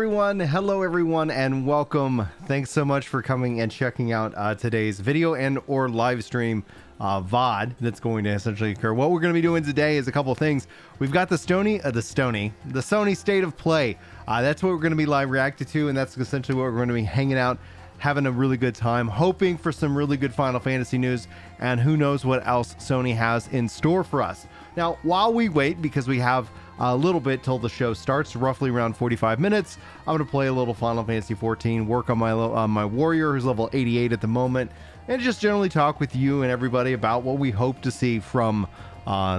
Hello everyone, and welcome. Thanks so much for coming and checking out today's video and or live stream VOD that's going to essentially occur. What we're going to be doing today is a couple of things. We've got the Sony State of Play. That's what we're going to be live reacting to, and that's essentially what we're going to be hanging out, having a really good time, hoping for some really good Final Fantasy news, and who knows what else Sony has in store for us. Now, while we wait, because we have a little bit till the show starts, roughly around 45 minutes, I'm going to play a little Final Fantasy 14, work on my warrior, who's level 88 at the moment, and just generally talk with you and everybody about what we hope to see from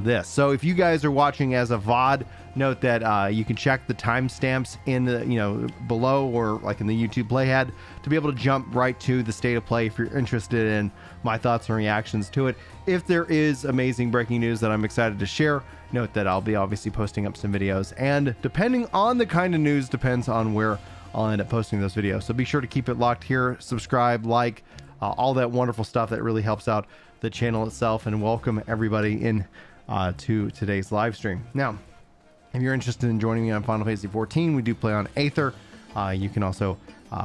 this. So if you guys are watching as a VOD, note that you can check the timestamps in the below, or like in the YouTube playhead, to be able to jump right to the State of Play if you're interested in my thoughts and reactions to it. If there is amazing breaking news that I'm excited to share, note that I'll be obviously posting up some videos, and depending on the kind of news depends on where I'll end up posting those videos. So be sure to keep it locked here, subscribe, like, all that wonderful stuff that really helps out the channel itself, and welcome everybody in to today's live stream. Now, if you're interested in joining me on Final Fantasy 14, we do play on Aether. You can also,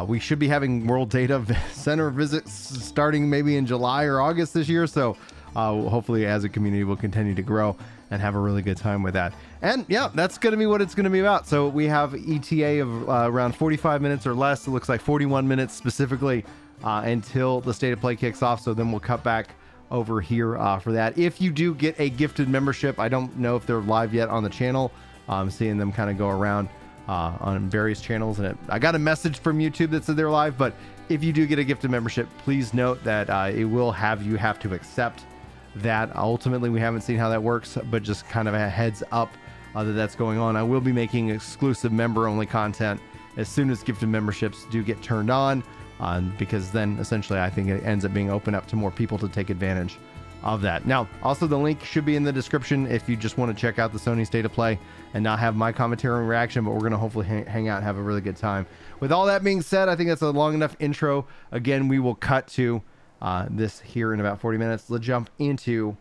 we should be having World Data Center visits starting maybe in July or August this year. So hopefully as a community, we'll continue to grow and have a really good time with that. And yeah, that's going to be what it's going to be about. So we have ETA of around 45 minutes or less. It looks like 41 minutes specifically until the State of Play kicks off. So then we'll cut back over here for that. If you do get a gifted membership, I don't know if they're live yet on the channel. I'm seeing them kind of go around on various channels, and I got a message from YouTube that said they're live. But if you do get a gifted membership, please note that you have to accept that. Ultimately, we haven't seen how that works, but just kind of a heads up that that's going on. I will be making exclusive member-only content as soon as gifted memberships do get turned on, because then essentially I think it ends up being open up to more people to take advantage of that. Now, also the link should be in the description if you just want to check out the Sony State of Play and not have my commentary and reaction, but we're going to hopefully hang out and have a really good time. With all that being said, I think that's a long enough intro. Again, we will cut to this here in about 40 minutes. Let's jump into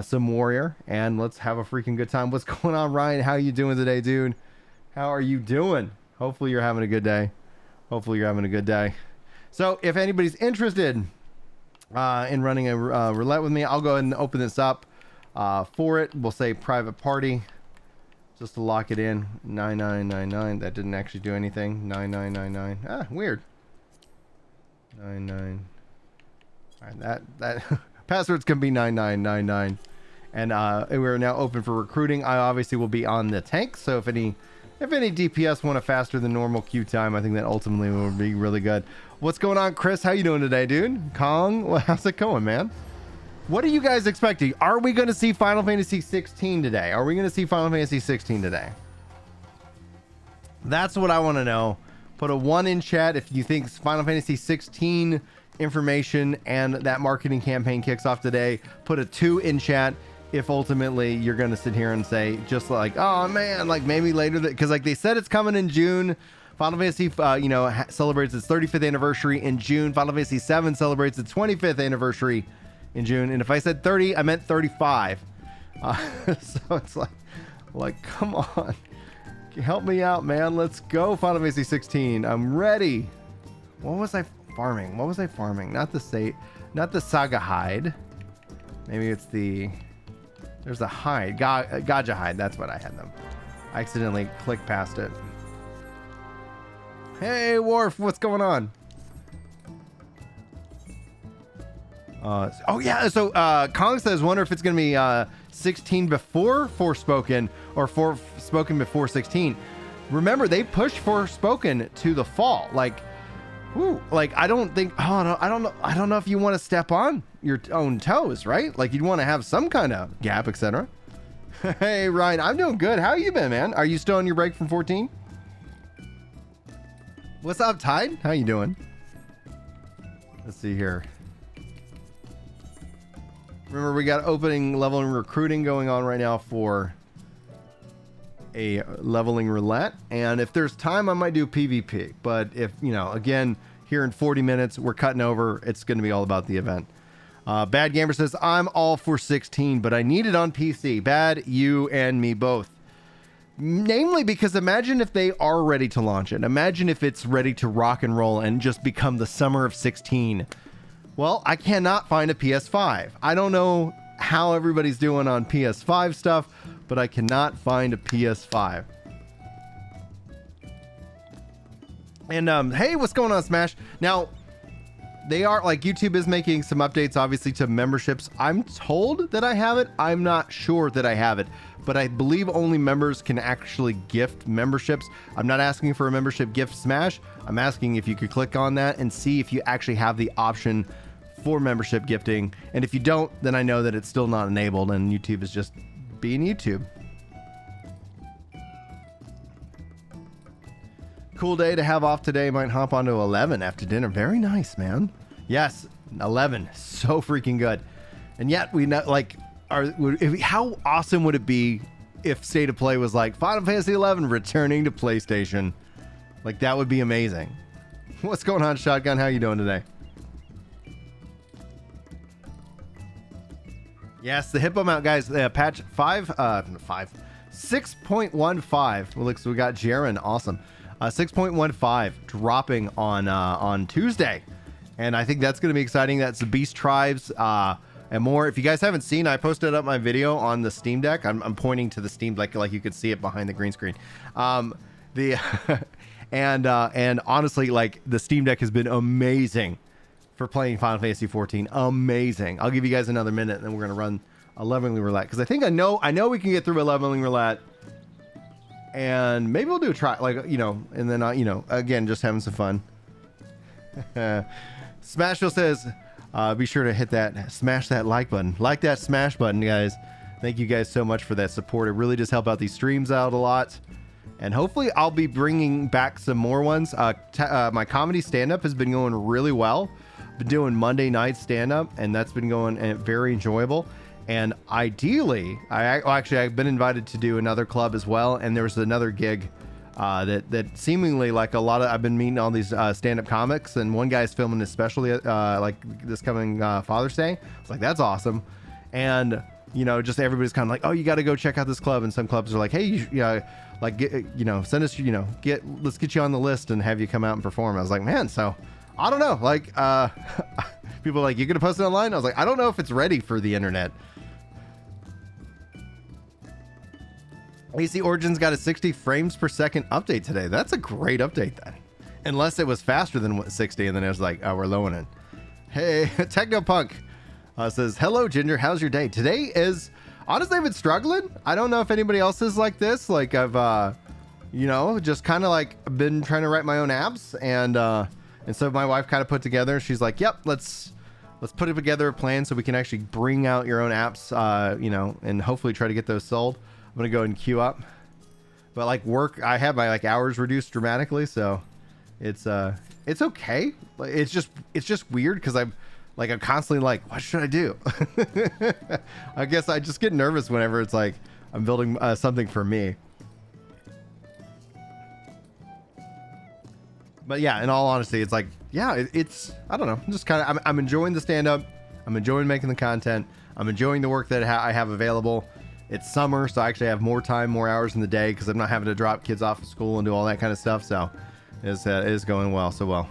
some Warrior, and let's have a freaking good time. What's going on, Ryan? How you doing today, dude? How are you doing? Hopefully you're having a good day. So if anybody's interested in running a roulette with me, I'll go ahead and open this up for it. We'll say private party just to lock it in. 9999. That didn't actually do anything. 9999. Weird. 99. All right, that passwords can be 9999. And we're now open for recruiting. I obviously will be on the tank, so if any DPS want a faster than normal queue time, I think that ultimately will be really good. What's going on, Chris? How you doing today, dude? Kong, well, how's it going, man? What are you guys expecting? Are we going to see Final Fantasy 16 today? That's what I want to know. Put a 1 in chat if you think Final Fantasy 16 information and that marketing campaign kicks off today. Put a 2 in chat if ultimately you're going to sit here and say just like, oh man, like maybe later, because like they said it's coming in June. Final Fantasy celebrates its 35th anniversary in June. Final Fantasy 7 celebrates its 25th anniversary in June. And if I said 30, I meant 35. So it's like come on, help me out, man. Let's go Final Fantasy 16. I'm ready. What was I farming? Not the Saga hide. Maybe it's there's a hide, Gaja hide. That's what I had them. I accidentally clicked past it. Hey, Worf, what's going on? Oh yeah, so Kong says, wonder if it's gonna be 16 before Forspoken or Forspoken before 16. Remember, they pushed Forspoken to the fall. Like, whoo, like I don't know if you want to step on your own toes, right? Like you'd want to have some kind of gap, etc. Hey Ryan, I'm doing good. How you been, man? Are you still on your break from 14? What's up, Tide? How you doing? Let's see here. Remember, we got opening, leveling, recruiting going on right now for a leveling roulette, and if there's time I might do PvP, but if again, here in 40 minutes we're cutting over, it's going to be all about the event. Bad Gamer says, I'm all for 16, but I need it on PC. Bad, you and me both. Namely because imagine if they are ready to launch it. Imagine if it's ready to rock and roll and just become the summer of 16. Well, I cannot find a PS5. I don't know how everybody's doing on PS5 stuff, but I cannot find a PS5. And hey, what's going on, Smash? Now, they are, like, YouTube is making some updates, obviously, to memberships. I'm told that I have it. I'm not sure that I have it, but I believe only members can actually gift memberships. I'm not asking for a membership gift, Smash. I'm asking if you could click on that and see if you actually have the option for membership gifting. And if you don't, then I know that it's still not enabled and YouTube is just being YouTube. Cool day to have off today. Might hop onto 11 after dinner. Very nice, man. Yes, 11. So freaking good. And yet we not like how awesome would it be if State of Play was like Final Fantasy 11 returning to PlayStation? Like, that would be amazing. What's going on, Shotgun? How you doing today? Yes, the hippo mount, guys. Patch 6.15. Well, looks we got Jaren. Awesome. 6.15 dropping on Tuesday, and I think that's going to be exciting. That's the Beast Tribes and more. If you guys haven't seen, I posted up my video on the Steam Deck. I'm pointing to the Steam Deck like you could see it behind the green screen. And honestly, like, the Steam Deck has been amazing for playing Final Fantasy 14. Amazing. I'll give you guys another minute, and then we're going to run a leveling roulette, because I think I know we can get through a leveling roulette. And maybe we'll do a try, like, you know, and then, you know, again, just having some fun. Smashville says, be sure to smash that like button. Like that smash button, guys. Thank you guys so much for that support. It really does help out these streams out a lot. And hopefully I'll be bringing back some more ones. My comedy stand-up has been going really well. Been doing Monday night stand-up, and that's been going very enjoyable. And ideally, I've been invited to do another club as well, and there's another gig that seemingly, like, I've been meeting all these stand-up comics, and one guy's filming especially like this coming Father's Day. It's like, that's awesome. And, you know, just everybody's kind of like, oh, you got to go check out this club, and some clubs are like, hey, like, send us, let's get you on the list and have you come out and perform. I was like, man, so I don't know, like, people are like, you gonna post it online? I was like, I don't know if it's ready for the internet. AC Origins got a 60 frames per second update today. That's a great update then. Unless it was faster than 60 and then it was like, oh, we're lowing it. Hey, Technopunk says, hello, Ginger. How's your day? Today is, honestly, I've been struggling. I don't know if anybody else is like this. Like, I've, just kind of like been trying to write my own apps. And so my wife kind of put together, she's like, yep, let's put together a plan so we can actually bring out your own apps, and hopefully try to get those sold. I'm going to go ahead and queue up. But like work, I have my like hours reduced dramatically, so it's okay. Like, it's just weird because I'm constantly like, what should I do? I guess I just get nervous whenever it's like I'm building something for me. But yeah, in all honesty, it's like, yeah, it's I don't know. I'm just kind of I'm enjoying the stand up. I'm enjoying making the content. I'm enjoying the work that I have available. It's summer, so I actually have more time, more hours in the day because I'm not having to drop kids off of school and do all that kind of stuff. So it is going well, so well.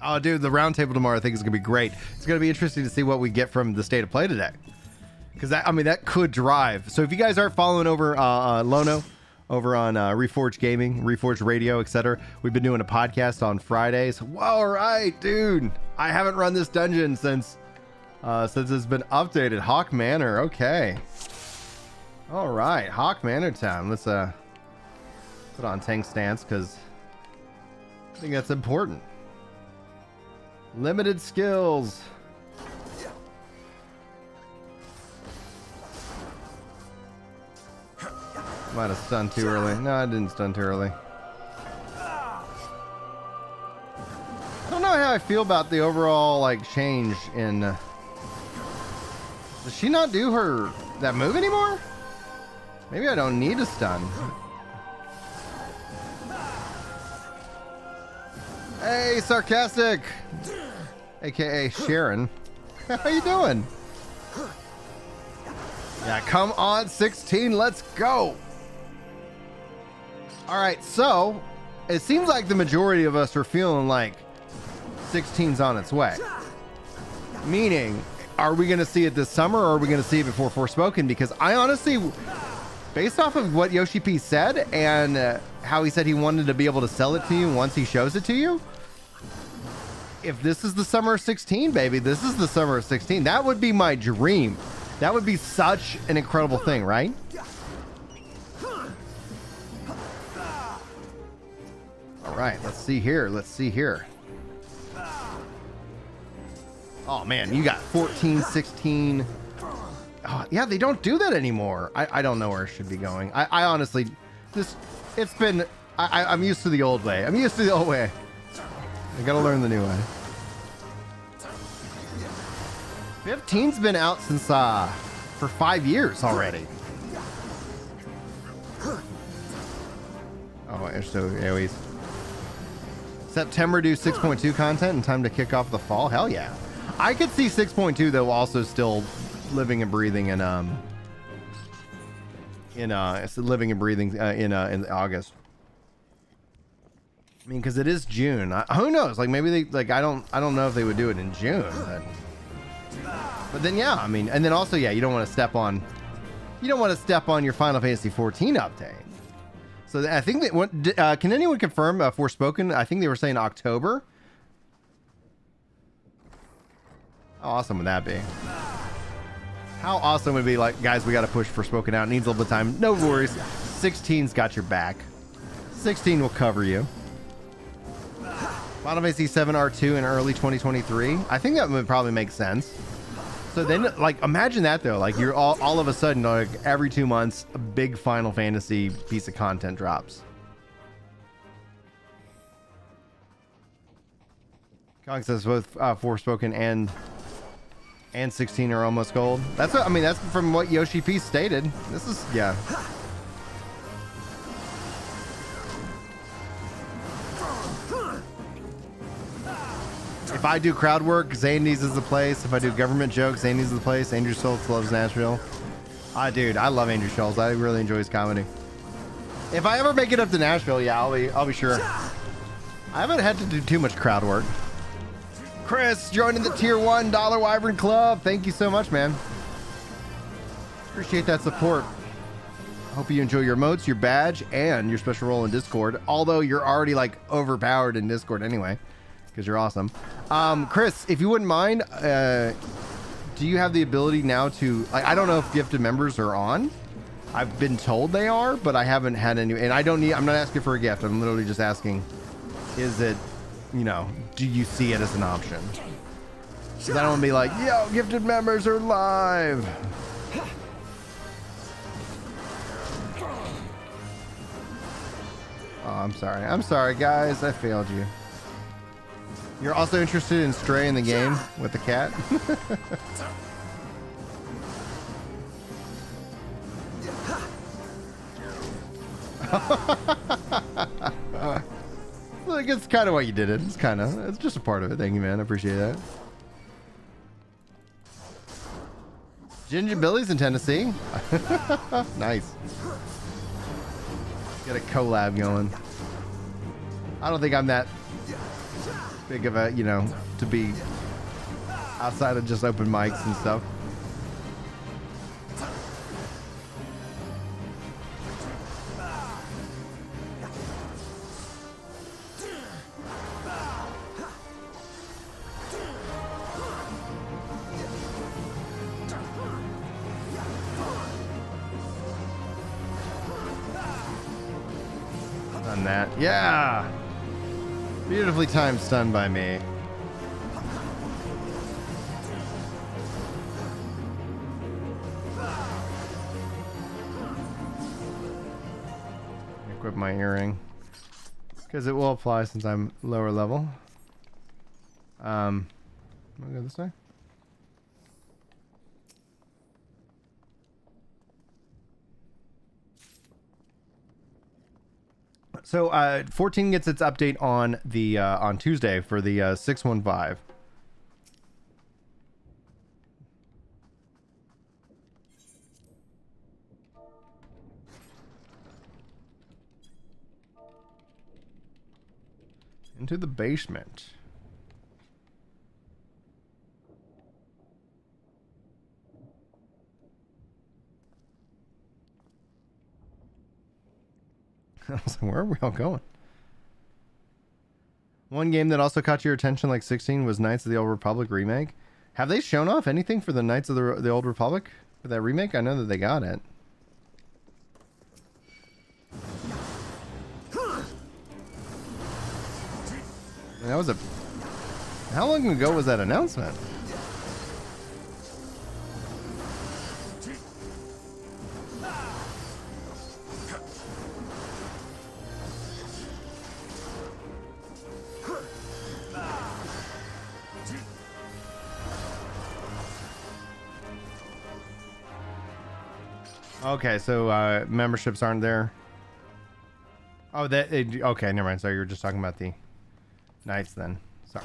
Oh, dude, the roundtable tomorrow I think is going to be great. It's going to be interesting to see what we get from the State of Play today. Because that could drive. So if you guys aren't following over Lono, over on Reforged Gaming, Reforged Radio, etc. We've been doing a podcast on Fridays. Whoa, all right, dude. I haven't run this dungeon since it's been updated. Hawk Manor, okay. All right, Hawk Manor Town. Let's put on tank stance because I think that's important. Limited skills. Might have stunned too early. No, I didn't stun too early. I don't know how I feel about the overall like change in. Does she not do that move anymore? Maybe I don't need a stun. Hey, sarcastic. aka Sharon. How you doing? Yeah, come on, 16, let's go. All right, so it seems like the majority of us are feeling like 16's on its way. Meaning, are we going to see it this summer, or are we going to see it before Forspoken? Because I honestly, based off of what Yoshi P said and how he said he wanted to be able to sell it to you once he shows it to you, if this is the summer of 16, baby, this is the summer of 16. That would be my dream. That would be such an incredible thing, right? All right, let's see here. Let's see here. Oh, man, you got 14, 16. Oh, yeah, they don't do that anymore. I don't know where it should be going. I honestly, it's been, I'm used to the old way. I'm used to the old way. I gotta learn the new way. 15's been out since, for 5 years already. Oh, so AoEs. September do 6.2 content and time to kick off the fall? Hell yeah. I could see 6.2 though also still living and breathing in living and breathing in August. I mean, because it is June. Who knows? Like maybe they like I don't know if they would do it in June. But then yeah, I mean, and then also yeah, you don't want to step on your Final Fantasy 14 update. So I think that can anyone confirm Forspoken? I think they were saying October. How awesome would that be? How awesome would it be like, guys, we got to push Forspoken out. It needs a little bit of time. No worries. 16's got your back. 16 will cover you. Final Fantasy 7 R2 in early 2023. I think that would probably make sense. So then, like, imagine that though. Like, you're all of a sudden, like, every 2 months, a big Final Fantasy piece of content drops. Kong says both Forspoken and 16 are almost gold. That's what I mean. That's from what Yoshi P stated. This is yeah. If I do crowd work, Zandy's is the place. If I do government jokes, Zandy's is the place. Andrew Schultz loves Nashville. Dude, I love Andrew Schultz. I really enjoy his comedy. If I ever make it up to Nashville, yeah, I'll be sure. I haven't had to do too much crowd work. Chris joining the tier $1 Wyvern Club. Thank you so much, man. Appreciate that support. Hope you enjoy your emotes, your badge, and your special role in Discord. Although you're already like overpowered in Discord anyway, because you're awesome. Chris, if you wouldn't mind, do you have the ability now to? I don't know if gifted members are on. I've been told they are, but I haven't had any. And I'm not asking for a gift. I'm literally just asking, is it? You know, do you see it as an option? Because I don't want to be like, yo, gifted members are live. Oh, I'm sorry. I'm sorry, guys. I failed you. You're also interested in Stray in the game with the cat? Like, it's kind of why you did it. It's just a part of it. Thank you, man. I appreciate that. Ginger Billy's in Tennessee. Nice. Get a collab going. I don't think I'm that big of a, to be outside of just open mics and stuff. That. Yeah! Beautifully timed stun by me. Equip my earring. Because it will apply since I'm lower level. I'll go this way. So 14 gets its update on the on Tuesday for the 615. Into the basement. I was like, where are we all going? One game that also caught your attention like 16 was Knights of the Old Republic remake. Have they shown off anything for the Knights of the Old Republic for that remake? I know that they got it. That was a... How long ago was that announcement? Okay, so memberships aren't there. Oh, okay, never mind. Sorry, you were just talking about the Knights then. Sorry.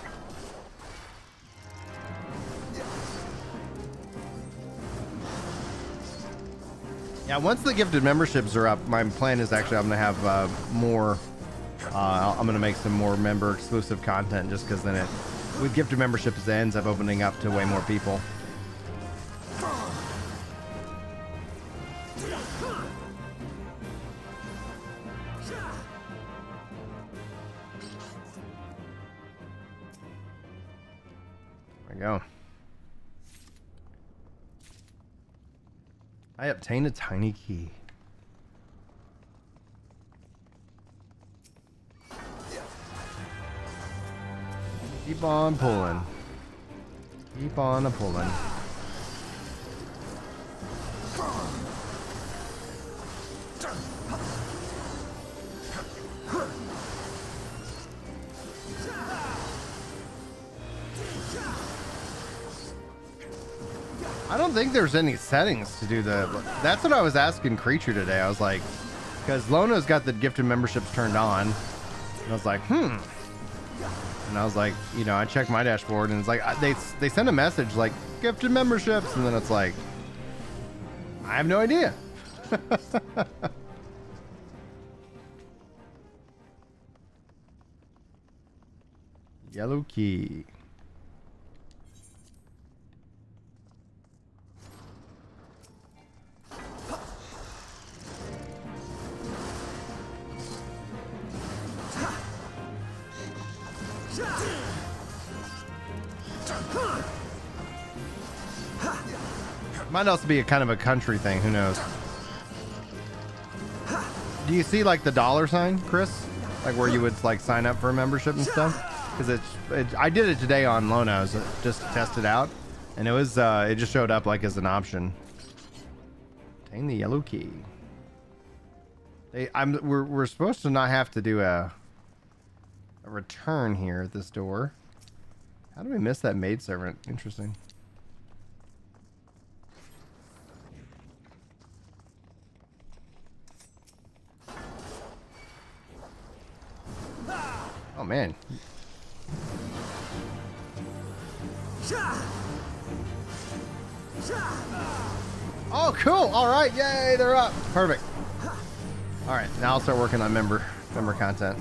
Yeah, once the gifted memberships are up, my plan is actually I'm gonna have more. I'm gonna make some more member exclusive content, just because then with gifted memberships it ends up opening up to way more people. Go. I obtained a tiny key. Keep on pulling. Keep on pulling. I don't think there's any settings to do the... That's what I was asking Creature today. I was like... Because Lona's got the gifted memberships turned on. And I was like, And I was like, you know, I checked my dashboard and it's like... They send a message like, gifted memberships. And then it's like... I have no idea. Yellow key. Might also be a kind of a country thing. Who knows? Do you see like the dollar sign, Chris? Like where you would like sign up for a membership and stuff? Because I did it today on Lonos just to test it out, and it just showed up like as an option. Obtain the yellow key. We're supposed to not have to do a return here at this door. How do we miss that maidservant? Interesting. Oh man. Oh cool. All right. Yay, they're up. Perfect. All right, now I'll start working on member content.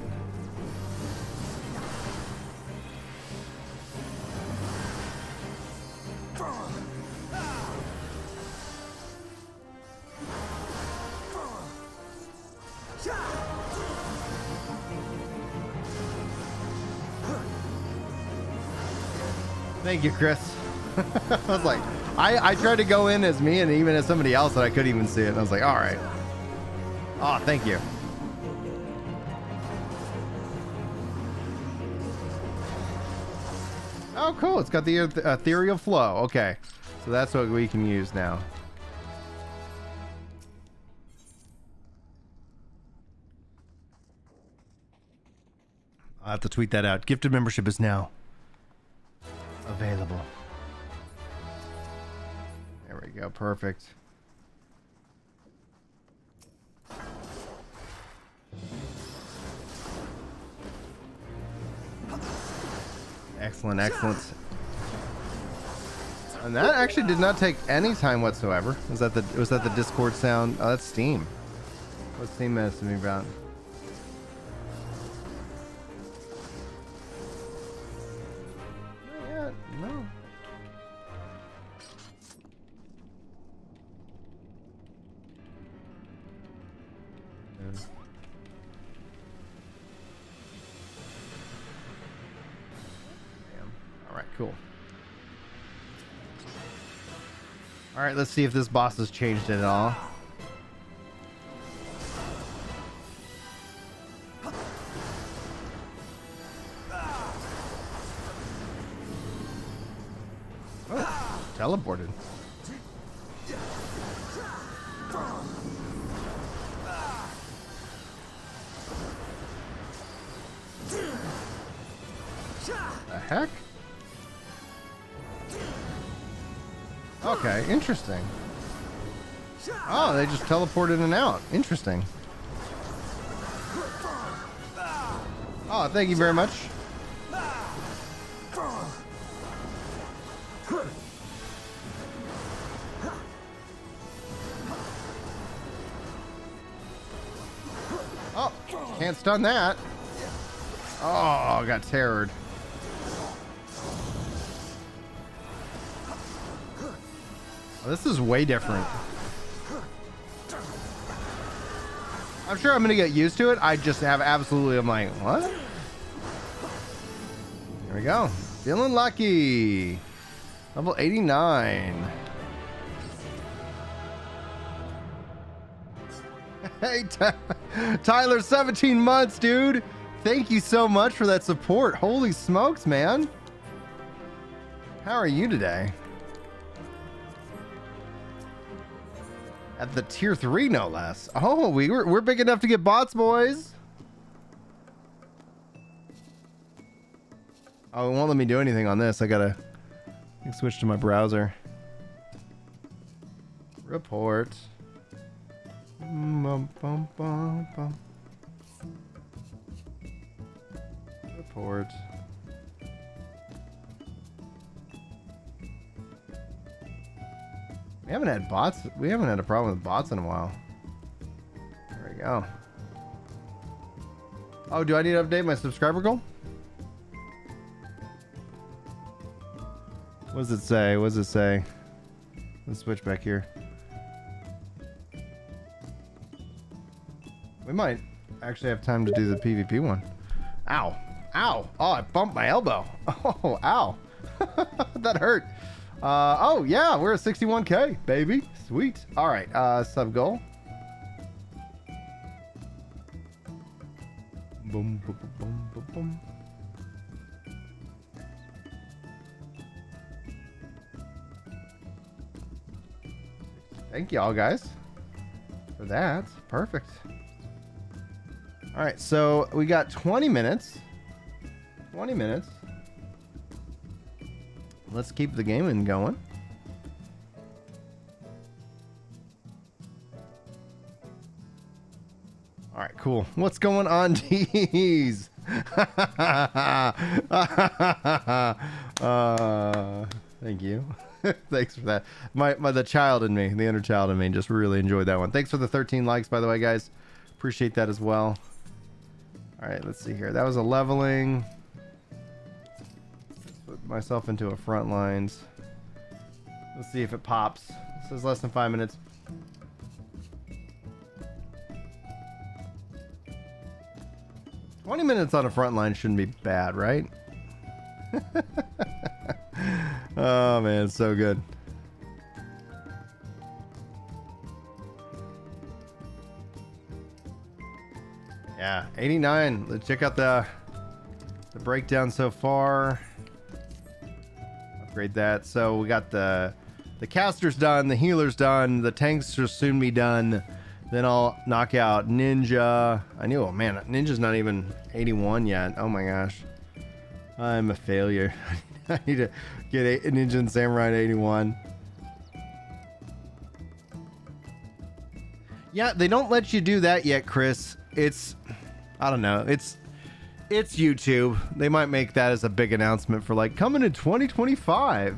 Thank you, Chris. I was like, I tried to go in as me and even as somebody else that I couldn't even see it. And I was like, all right. Oh, thank you. Oh, cool. It's got the ethereal flow. Okay. So that's what we can use now. I'll have to tweet that out. Gifted membership is now available. There we go. Perfect. Excellent, excellent. And that actually did not take any time whatsoever. Was that the Discord sound? Oh, that's Steam. What's Steam messaging me about? All right, cool. All right, let's see if this boss has changed it at all. Oh, teleported. The heck? Okay, interesting. Oh, they just teleported in and out. Interesting. Oh, thank you very much. Oh, can't stun that. Oh, got terrored. Oh, this is way different. I'm sure I'm gonna get used to it. I just have absolutely, I'm like, what? Here we go. Feeling lucky. Level 89. Hey, Tyler, 17 months, dude. Thank you so much for that support. Holy smokes, man. How are you today? At the tier 3, no less. Oh, we're big enough to get bots, boys. Oh, it won't let me do anything on this. I gotta switch to my browser. Report. Report. We haven't had bots. We haven't had a problem with bots in a while. There we go. Oh, do I need to update my subscriber goal? What does it say? What does it say? Let's switch back here. We might actually have time to do the PvP one. Ow. Ow. Oh, I bumped my elbow. Oh, ow. That hurt. Oh, yeah, we're at 61K, baby. Sweet. All right, sub goal. Boom, boom, boom, boom, boom. Thank y'all, guys, for that. Perfect. All right, so we got 20 minutes. 20 minutes. Let's keep the gaming going. All right, cool. What's going on, D's? Thank you. Thanks for that. The child in me, the inner child in me, just really enjoyed that one. Thanks for the 13 likes, by the way, guys. Appreciate that as well. All right, let's see here. That was a leveling. Let's put myself into a front lines. Let's see if it pops. It says less than 5 minutes. $20 minutes on a front line shouldn't be bad, right? Oh man, it's so good. Yeah, 89. Let's check out the breakdown so far. Upgrade that. So we got the caster's done, the healer's done, the tanks will soon be done. Then I'll knock out Ninja. I knew, oh man, Ninja's not even 81 yet. Oh my gosh. I'm a failure. I need to get a Ninja and Samurai at 81. Yeah, they don't let you do that yet, Chris. It's, I don't know. It's YouTube. They might make that as a big announcement for like coming in 2025.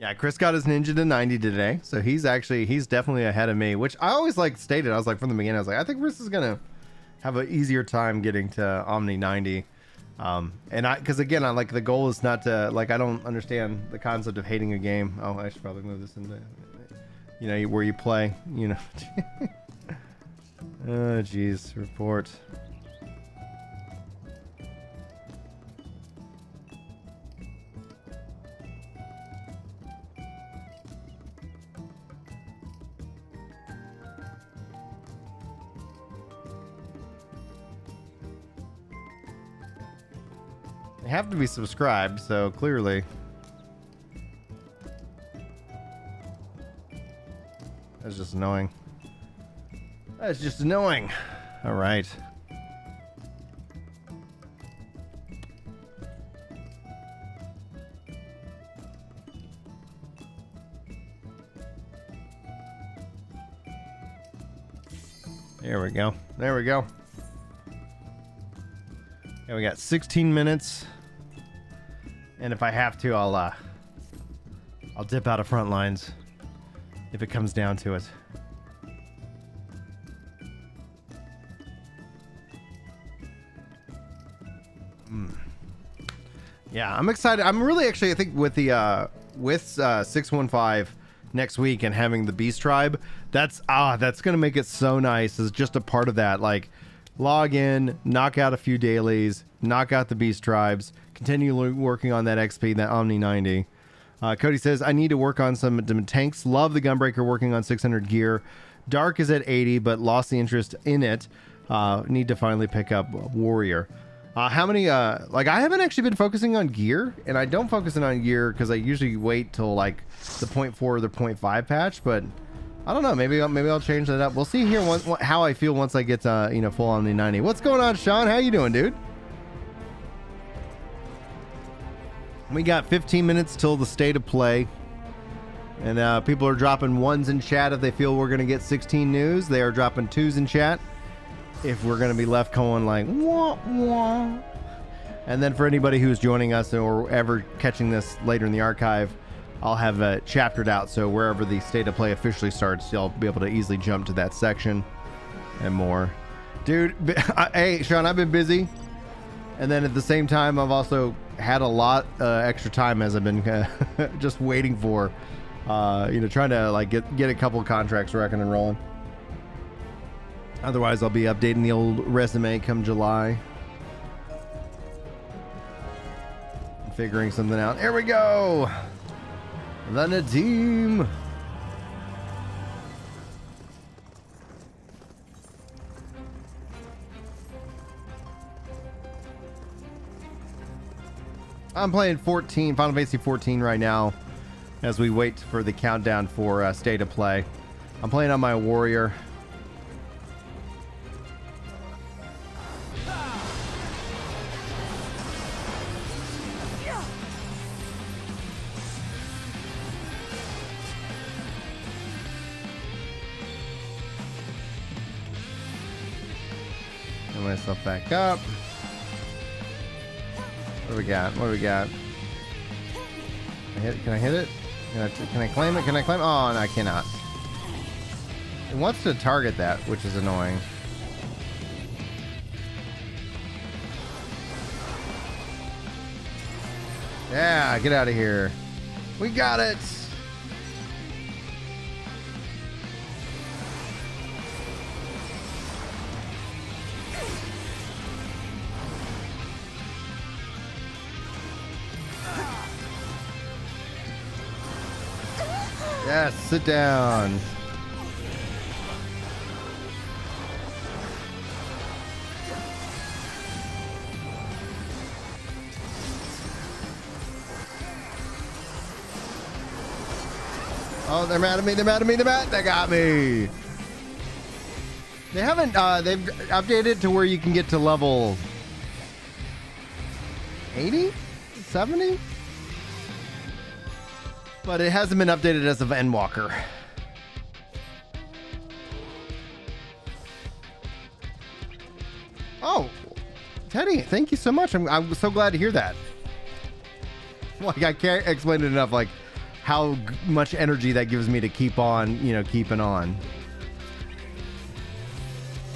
Yeah, Chris got his Ninja to 90 today, so he's definitely ahead of me, which I always like stated. I was like from the beginning, I was like, I think Chris is gonna have an easier time getting to Omni 90. Because again, I like the goal is not to like, I don't understand the concept of hating a game. Oh, I should probably move this into, you know, where you play, you know. Oh, jeez, report. They have to be subscribed, so clearly. That's just annoying. That's just annoying. All right. There we go. There we go. And we got 16 minutes. And if I have to, I'll dip out of front lines if it comes down to it. Yeah, I'm excited. I'm really actually, I think with the 615 next week and having the Beast Tribe, that's gonna make it so nice as just a part of that. Like, log in, knock out a few dailies, knock out the Beast Tribes, continue working on that XP, that Omni 90. Cody says, I need to work on some tanks. Love the Gunbreaker, working on 600 gear. Dark is at 80, but lost the interest in it. Need to finally pick up Warrior. How many, like, I haven't actually been focusing on gear, and I don't focus on gear because I usually wait till like the 0.4 or the 0.5 patch, but I don't know, maybe I'll change that up. We'll see here how I feel once I get you know, full Omni 90. What's going on, Sean? How you doing, dude? We got 15 minutes till the state of play, and people are dropping ones in chat if they feel we're gonna get 16 news. They are dropping twos in chat if we're gonna be left going like wah wah. And then for anybody who's joining us or ever catching this later in the archive, I'll have it chaptered out, so wherever the state of play officially starts, you'll be able to easily jump to that section and more. Dude, hey Sean, I've been busy, and then at the same time I've also had a lot extra time as I've been just waiting for you know, trying to like get a couple contracts rocking and rolling. Otherwise I'll be updating the old resume come July, figuring something out. There we go. The Nadim. I'm playing Final Fantasy 14 right now as we wait for the countdown for state of play. I'm playing on my Warrior. Get myself back up. What do we got? What do we got? Can I hit it? Can I claim it? Can I claim it? Oh, no, I cannot. It wants to target that, which is annoying. Yeah, get out of here. We got it. Yes, sit down. Oh, they're mad at me. They're mad at me. They're mad. They got me. They haven't, they've updated to where you can get to level 80? 70? But it hasn't been updated as of Endwalker. Oh, Teddy, thank you so much. I'm so glad to hear that. Like, I can't explain it enough, like, how much energy that gives me to keep on, you know, keeping on.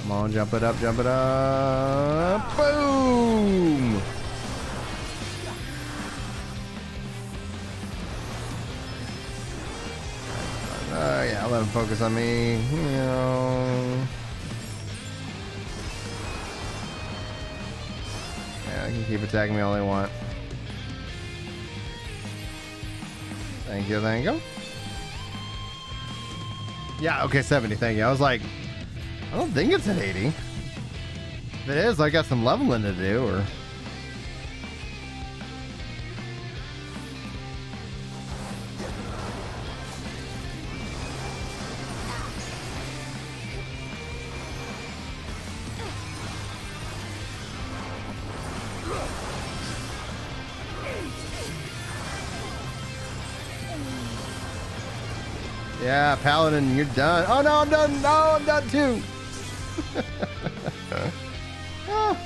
Come on, jump it up, jump it up. Boom! Yeah, let him focus on me. You know. Yeah, they can keep attacking me all they want. Thank you, thank you. Yeah, okay, 70, thank you. I was like, I don't think it's at 80. If it is, I got some leveling to do, or... Yeah, Paladin, you're done. Oh no, I'm done. No, I'm done too. Ah.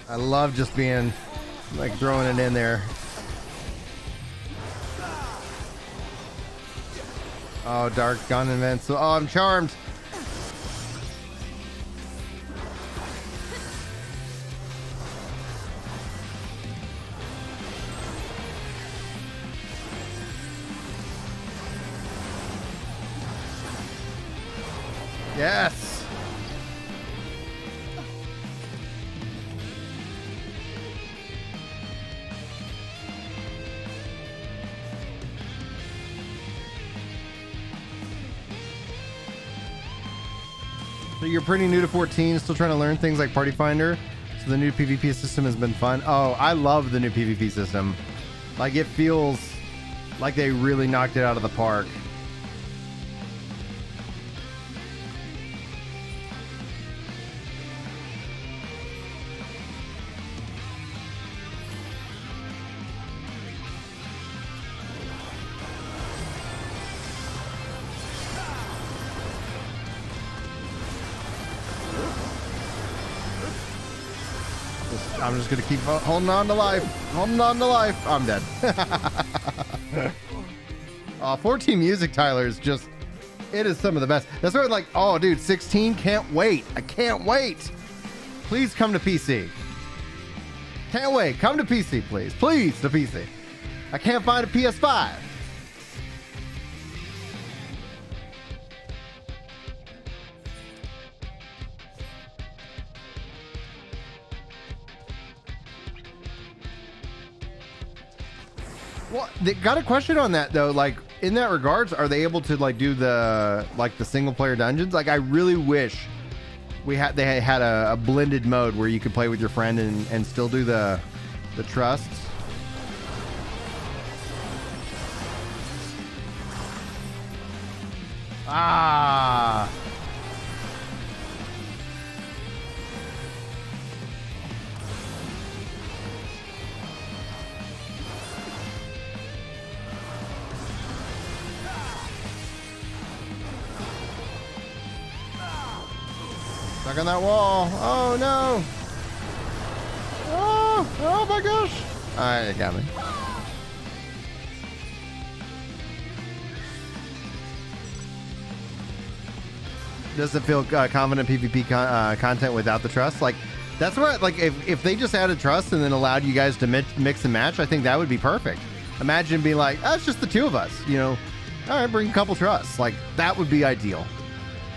I love just being like throwing it in there. Oh, dark gun events. Oh, I'm charmed. Yes. So you're pretty new to 14, still trying to learn things like Party Finder. So the new PvP system has been fun. Oh, I love the new PvP system. Like, it feels like they really knocked it out of the park. I'm just gonna keep holding on to life. Holding on to life. I'm dead. 14 music, Tyler, is just, it is some of the best. That's why I'm like, oh dude, 16, can't wait. I can't wait. Please come to PC. Can't wait. Come to PC, please. Please, to PC. I can't find a PS5. Well, they got a question on that though. Like, in that regards, are they able to like do the single player dungeons? Like, I really wish they had a blended mode where you could play with your friend and still do the trusts. Ah. Stuck on that wall. Oh no. Oh my gosh. Alright, it got me. Does it feel confident PvP content without the trust? Like, that's where, like, if they just added trust and then allowed you guys to mix and match, I think that would be perfect. Imagine being like, oh, it's just the two of us, you know. All right, bring a couple trusts. Like, that would be ideal.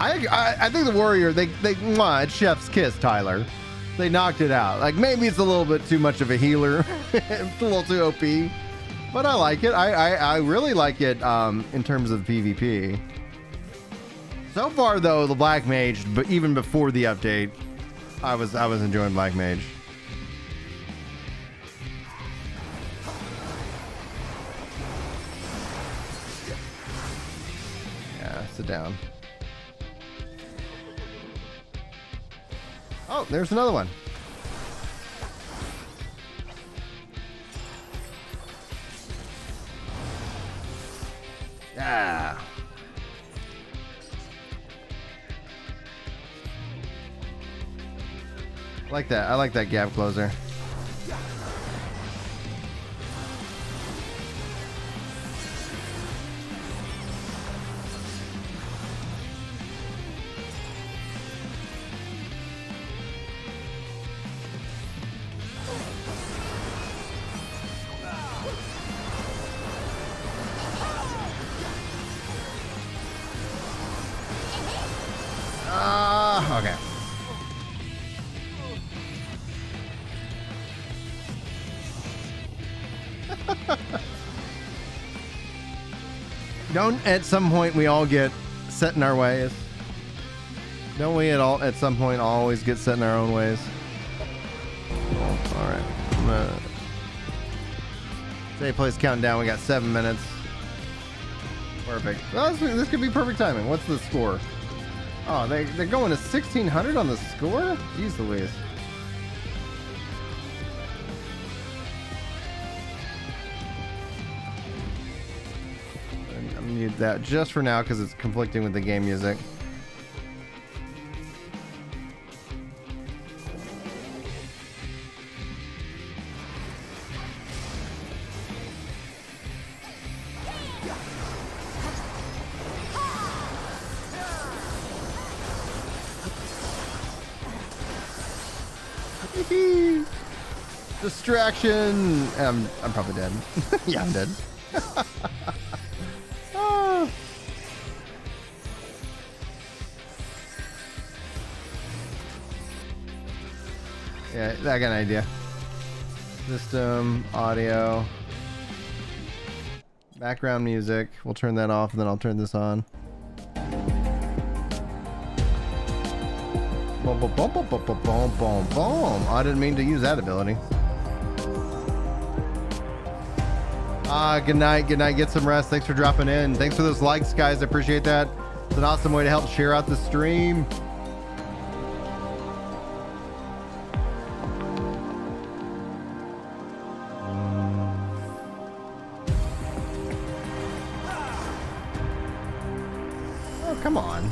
I think the Warrior, it's chef's kiss, Tyler. They knocked it out. Like, maybe it's a little bit too much of a healer. It's a little too OP. But I like it. I really like it in terms of PvP. So far, though, the Black Mage, but even before the update, I was enjoying Black Mage. Yeah, sit down. Oh, there's another one. Yeah. I like that. I like that gap closer. Okay. Don't at some point we all get set in our ways? Don't we at some point always get set in our own ways? All right. Today plays counting down. We got 7 minutes. Perfect. Well, this could be perfect timing. What's the score? Oh, they're going to 1600 on the score? Jeez Louise. I'm gonna mute that just for now because it's conflicting with the game music. Distraction. I'm probably dead. Yeah, I'm dead. Oh. Yeah, I got an idea. System, audio, background music. We'll turn that off and then I'll turn this on. Boom, boom, boom, boom, boom, boom, boom, boom, boom. I didn't mean to use that ability. Good night. Good night. Get some rest. Thanks for dropping in. Thanks for those likes, guys. I appreciate that. It's an awesome way to help share out the stream. Oh, come on.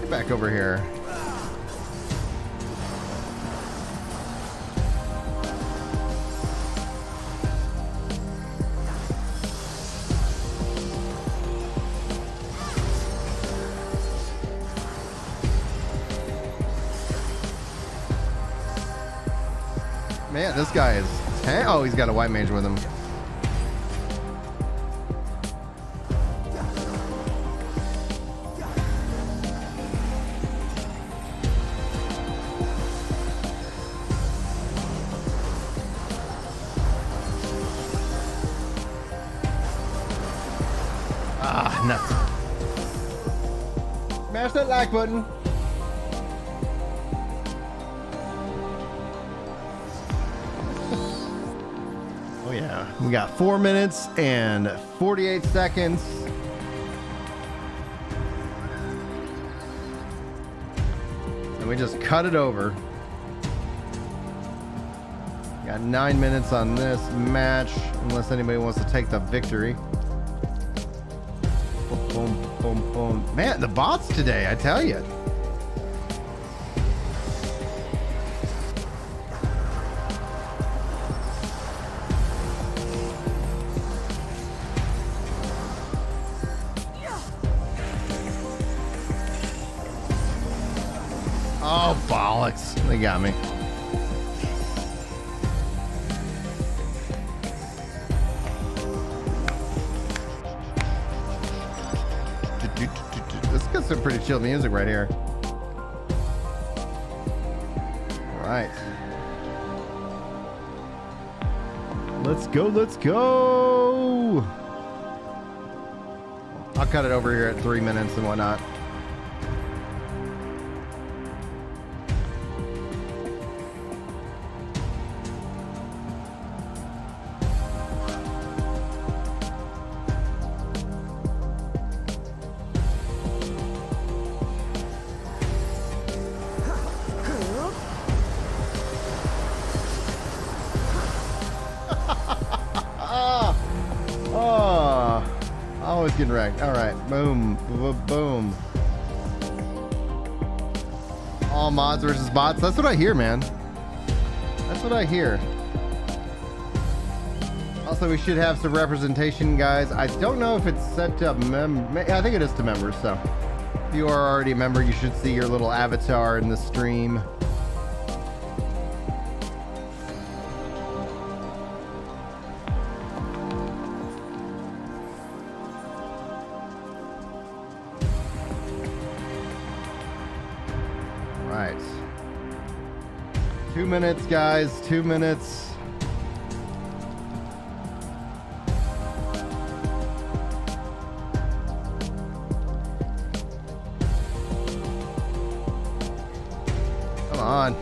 Get back over here. Man, this guy is... Oh, he's got a white mage with him. Ah, nuts. Smash that like button. Oh yeah, we got 4 minutes and 48 seconds. And we just cut it over. Got 9 minutes on this match, unless anybody wants to take the victory. Boom, boom, boom, boom. Man, the bots today, I tell you. Oh, bollocks. They got me. This got some pretty chill music right here. All right. Let's go, let's go. I'll cut it over here at 3 minutes and whatnot. Always getting wrecked. All right. Boom. Boom. All mods versus bots. That's what I hear, man. That's what I hear. Also, we should have some representation, guys. I don't know if it's set to I think it is to members, so if you are already a member, you should see your little avatar in the stream. Right. 2 minutes, guys. 2 minutes. Come on.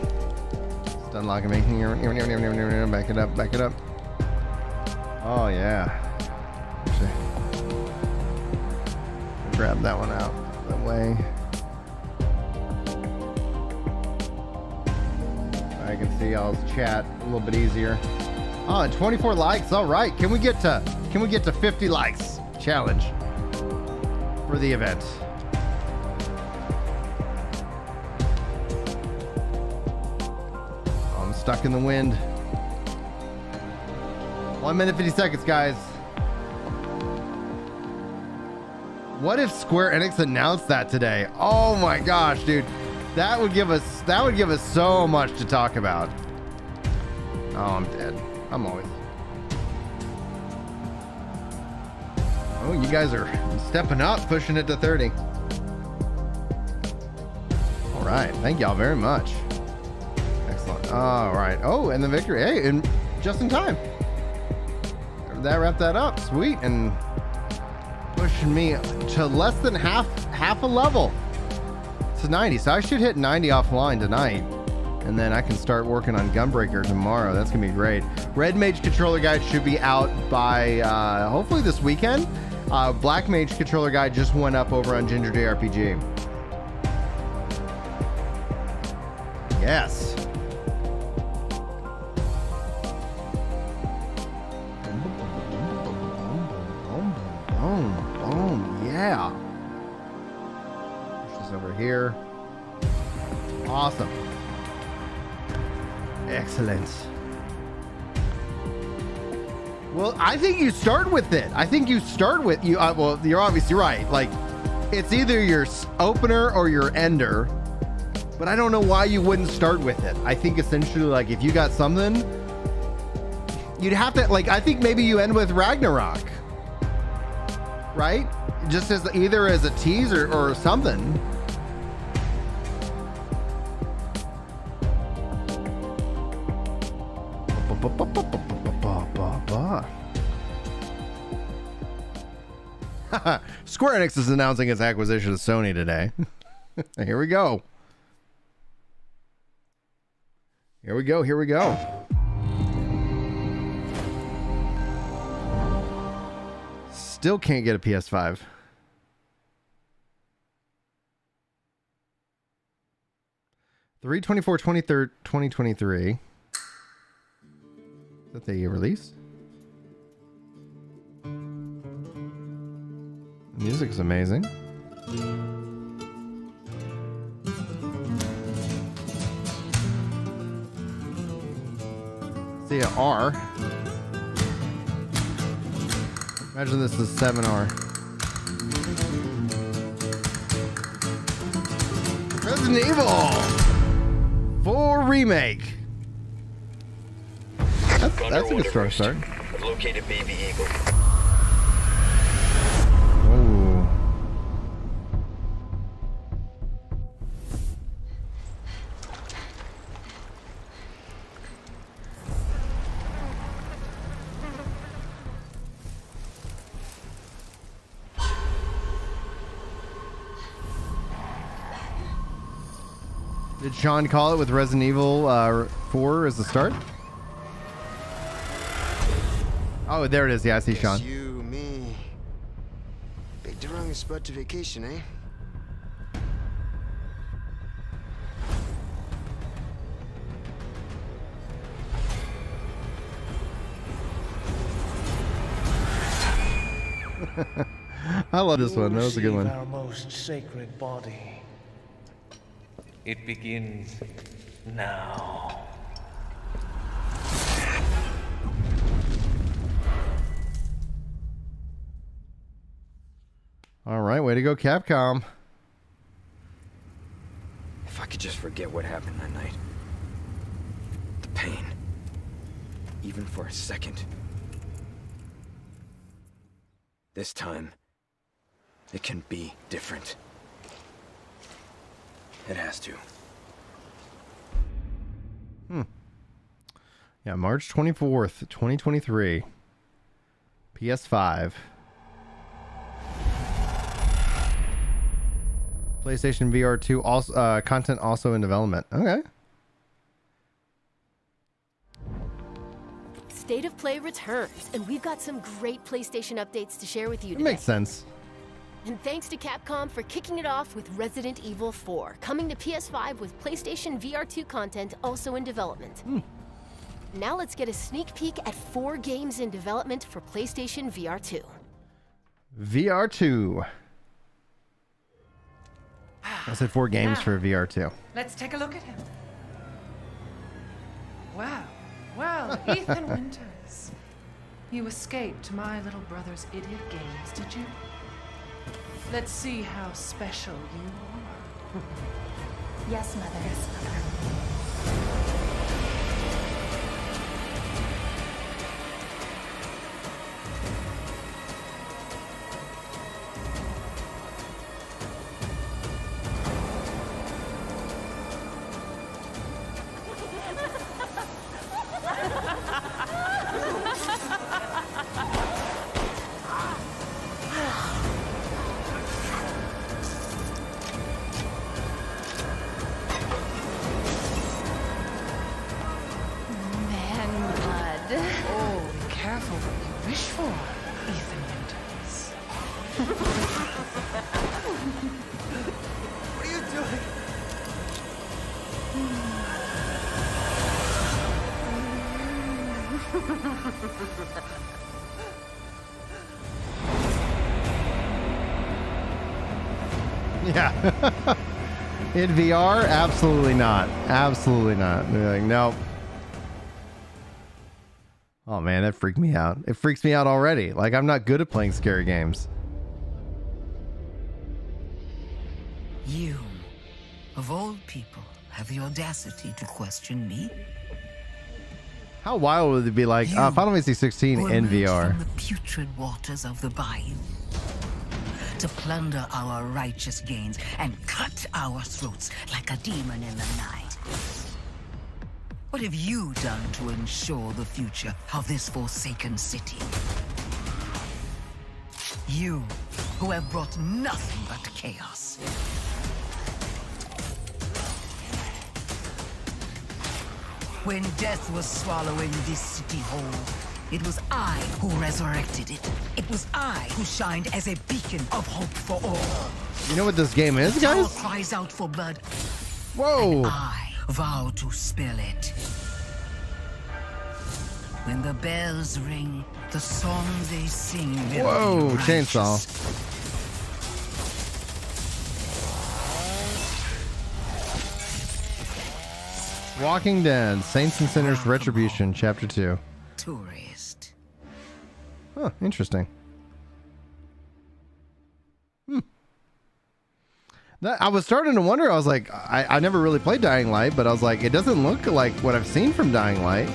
It's unlocking me. Back it up. Back it up. Oh, yeah. Actually, grab that one out of the way. I can see y'all's chat a little bit easier. Oh, and 24 likes. All right. Can we get to 50 likes? Challenge for the event. Oh, I'm stuck in the wind. 1 minute 50 seconds, guys. What if Square Enix announced that today? Oh my gosh, dude. That would give us so much to talk about. Oh, I'm dead. I'm always. Oh, you guys are stepping up, pushing it to 30. All right. Thank y'all very much. Excellent. All right. Oh, and the victory. Hey, and just in time. That wrapped that up. Sweet. And pushing me to less than half a level. To 90, so I should hit 90 offline tonight, and then I can start working on Gunbreaker tomorrow. That's gonna be great. Red Mage controller guide should be out by hopefully this weekend. Black Mage controller guide just went up over on Ginger JRPG. Yes. Boom, yeah. Over here. Awesome. Excellent. Well, I think you start with it. I think you start with you. Well, you're obviously right. Like, it's either your opener or your ender. But I don't know why you wouldn't start with it. I think essentially, like, if you got something, you'd have to, like, I think maybe you end with Ragnarok, right? Just as either as a tease or something. Square Enix is announcing its acquisition of Sony today. Here we go. Here we go. Here we go. Still can't get a PS5. The 3/24/23, 2023. Is that the release? The music's amazing. See an R. Imagine this is 7R. Resident Evil 4 Remake. That's a good strong start. I've located Baby Eagle. Oh. Did Sean call it with Resident Evil 4 as the start? Oh, there it is. Yeah, I see Sean. You, me. Picked the wrong spot to vacation, eh? I love this one. That was a good one. Our most sacred body. It begins now. All right, way to go, Capcom. If I could just forget what happened that night. The pain. Even for a second. This time, it can be different. It has to. Yeah, March 24th, 2023. PS5. PlayStation VR 2 also content also in development. Okay. State of Play returns, and we've got some great PlayStation updates to share with you It today. makes sense. And thanks to Capcom for kicking it off with Resident Evil 4, coming to PS5 with PlayStation VR 2 content also in development. Now let's get a sneak peek at 4 games in development for PlayStation VR 2. VR 2. I said 4 games Now, for VR 2. let's take a look at him. Wow. Well, Ethan Winters. You escaped my little brother's idiot games, did you? Let's see how special you are. Yes, Mother. Yes, Mother. Oh, be careful what you wish for, Ethan Winters. What are you doing? Yeah. In VR, absolutely not. Absolutely not. They're like, nope. Oh man, that freaked me out. It freaks me out already. Like, I'm not good at playing scary games. You, of all people, have the audacity to question me? How wild would it be like Final Fantasy 16 Who in emerged VR? from the putrid waters of the bayou to plunder our righteous gains and cut our throats like a demon in the night. What have you done to ensure the future of this forsaken city? You, who have brought nothing but chaos. When death was swallowing this city whole, it was I who resurrected it. It was I who shined as a beacon of hope for all. You know what this game is, The tower guys? cries out for blood. Whoa! I vow to spill it. When the bells ring, the song they sing will Whoa, be chainsaw. righteous. Walking Dead, Saints and Sinners Retribution, Chapter 2. Tourist. Huh, interesting. I was starting to wonder, I was like, I never really played Dying Light, but I was like, it doesn't look like what I've seen from Dying Light.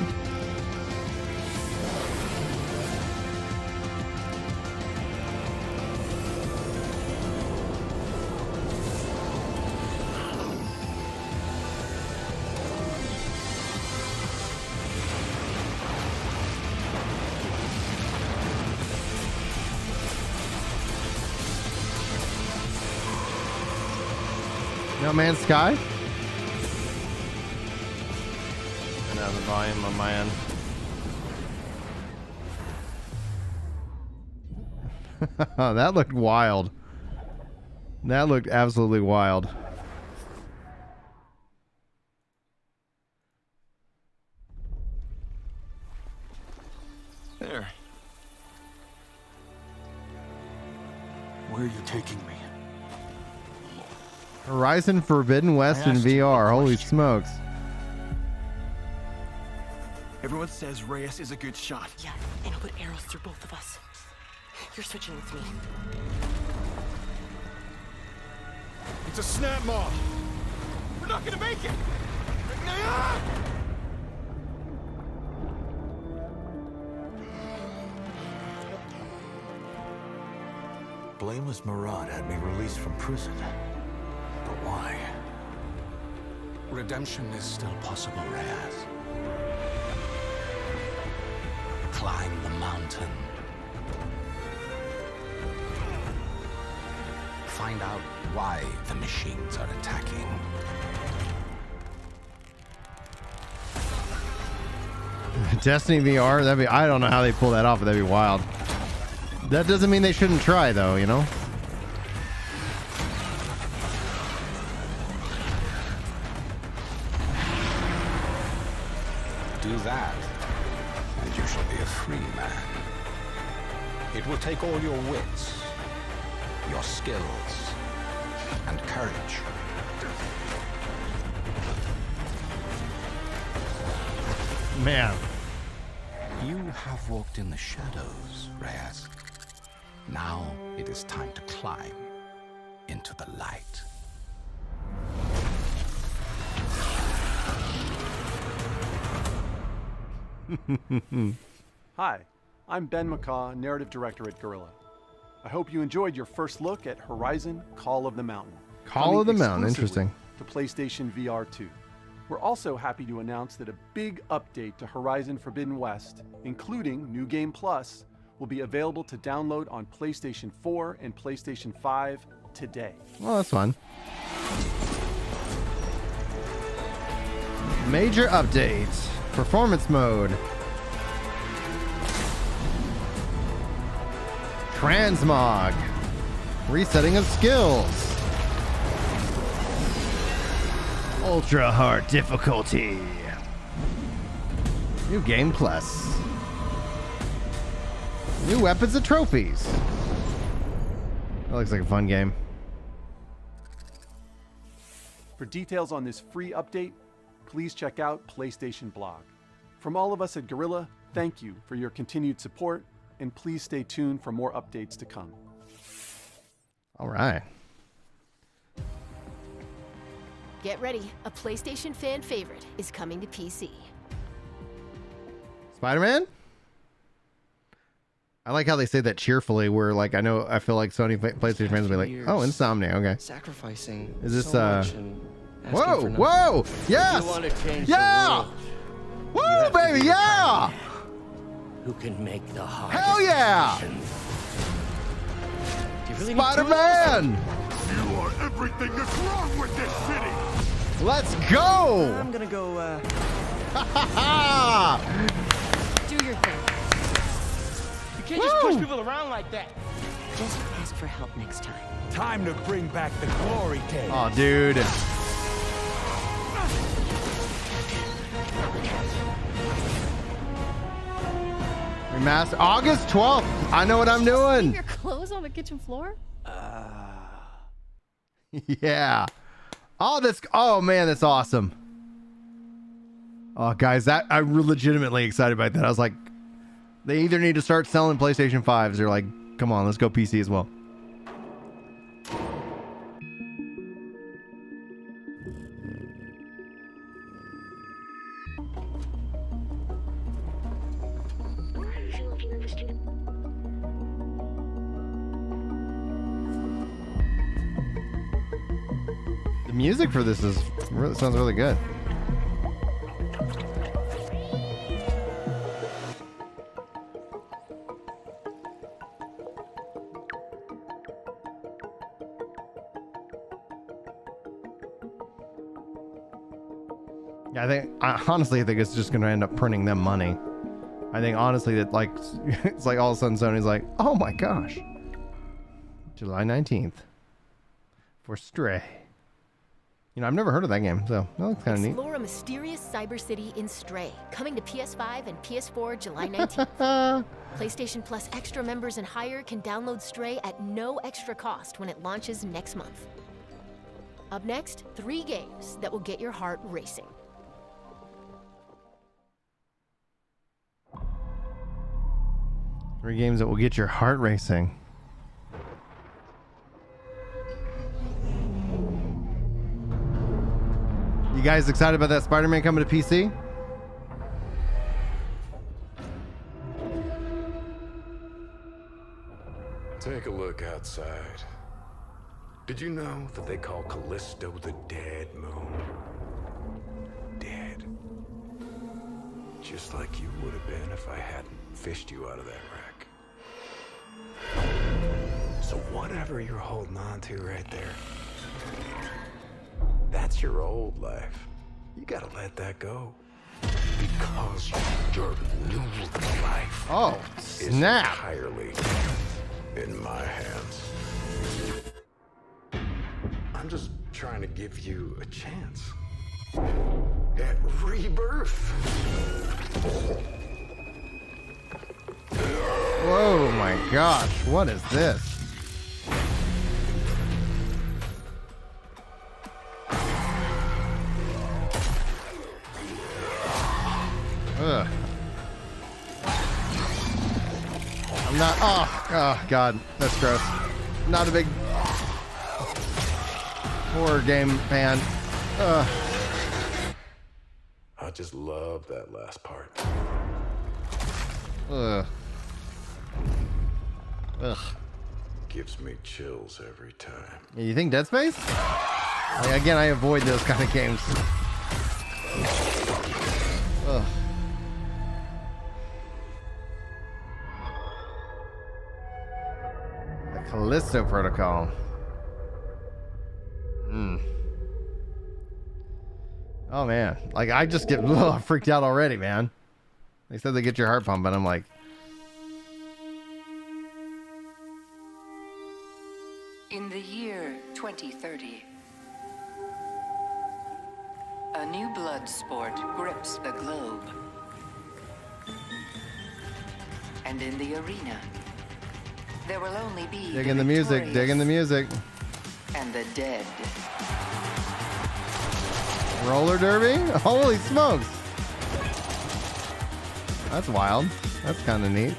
No Man's Sky? And the volume on my end. That looked wild. That looked absolutely wild. There. Where are you taking me? Horizon Forbidden West in VR. Holy smokes. Everyone says Reyes is a good shot. Yeah, and he'll put arrows through both of us. You're switching with me. It's a snap mob. We're not gonna make it. Blameless Murad had me released from prison. But why? Redemption is still possible, Reyes. Climb the mountain. Find out why the machines are attacking. Destiny VR, that'd be, I don't know how they pull that off, but that'd be wild. That doesn't mean they shouldn't try though, you know? Do that, and you shall be a free man. It will take all your wits, your skills, and courage. Man. You have walked in the shadows, Reyes. Now it is time to climb into the light. Hi, I'm Ben McCaw, Narrative Director at Guerrilla. I hope you enjoyed your first look at Horizon Call of the Mountain. Call of the coming Mountain, interesting. To PlayStation VR 2. We're also happy to announce that a big update to Horizon Forbidden West, including New Game Plus, will be available to download on PlayStation 4 and PlayStation 5 today. Well, that's fun. Major updates. Performance mode. Transmog. Resetting of skills. Ultra hard difficulty. New Game Plus. New weapons and trophies. That looks like a fun game. For details on this free update, please check out PlayStation Blog. From all of us at Guerrilla, thank you for your continued support, and please stay tuned for more updates to come. All right. Get ready, a PlayStation fan favorite is coming to PC. Spider-Man? I like how they say that cheerfully, where like I feel like Sony PlayStation fans will be like, oh, Insomnia, okay. Sacrificing is this so much and whoa, whoa, yes! Yeah! Woo, baby, yeah! Who can make the hard hell yeah! Really Spider-Man! You are everything that's wrong with this city! Let's go! I'm gonna go, Do your thing. You can't just push people around like that. Just ask for help next time. Time to bring back the glory days. Oh, dude. Remaster August 12th. I know what I'm doing. Your clothes on the kitchen floor? Yeah. Oh man, that's awesome. Oh guys, I'm legitimately excited about that. I was like, they either need to start selling PlayStation 5s or like, come on, let's go PC as well. The music for this sounds really good. Yeah, I think it's just going to end up printing them money. I think honestly that like it's like all of a sudden Sony's like, oh my gosh, July 19th for Stray. You know, I've never heard of that game, so that looks kind of neat. Explore a mysterious cyber city in Stray, coming to PS5 and PS4 July 19th. PlayStation Plus Extra members and higher can download Stray at no extra cost when it launches next month. Up next, 3 games that will get your heart racing. Three games that will get your heart racing. You guys excited about that Spider-Man coming to PC? Take a look outside. Did you know that they call Callisto the Dead Moon? Dead. Just like you would have been if I hadn't fished you out of that wreck. So whatever you're holding on to right there, that's your old life. You gotta let that go. Because your new life is entirely in my hands. I'm just trying to give you a chance at rebirth. Whoa, my gosh, what is this? Ugh. I'm not. Oh, God, that's gross. Not a big horror game fan. I just love that last part. Ugh. Gives me chills every time. You think Dead Space? Like, again, I avoid those kind of games. Ugh. The Callisto Protocol. Oh man, like I just get freaked out already, man. They said they get your heart pumping. I'm like, In the year 2030, a new blood sport grips the globe. And in the arena, there will only be digging the music, digging the music. And the dead. Roller derby? Holy smokes! That's wild. That's kind of neat.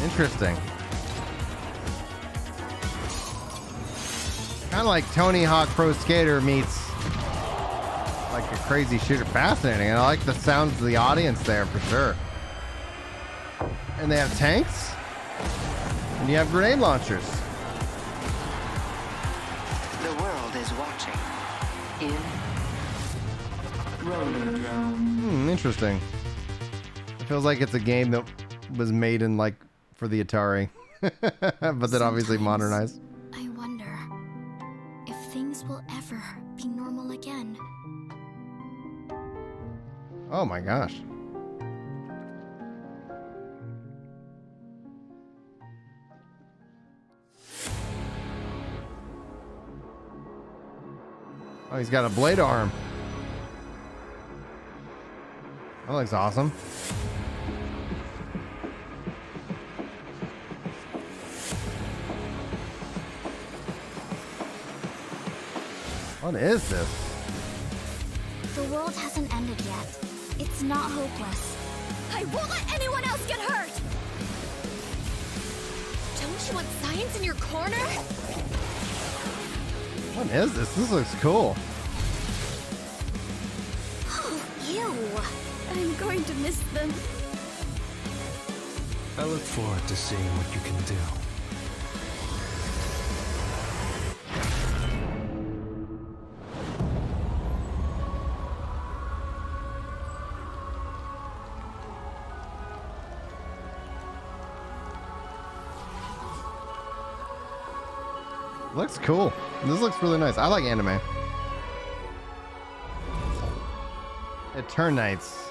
Interesting. Kind of like Tony Hawk Pro Skater meets like a crazy shooter. Fascinating. And I like the sounds of the audience there for sure. And they have tanks. And you have grenade launchers. The world is watching. In Rollerdrome. Interesting. It feels like it's a game that was made in like for the Atari. But then obviously modernized. I wonder if things will ever be normal again. Oh my gosh. Oh, he's got a blade arm. That looks awesome. What is this? The world hasn't ended yet. It's not hopeless. I won't let anyone else get hurt! Don't you want science in your corner? What is this? This looks cool. Oh, ew. I'm going to miss them. I look forward to seeing what you can do. Looks cool. This looks really nice. I like anime. Eternites.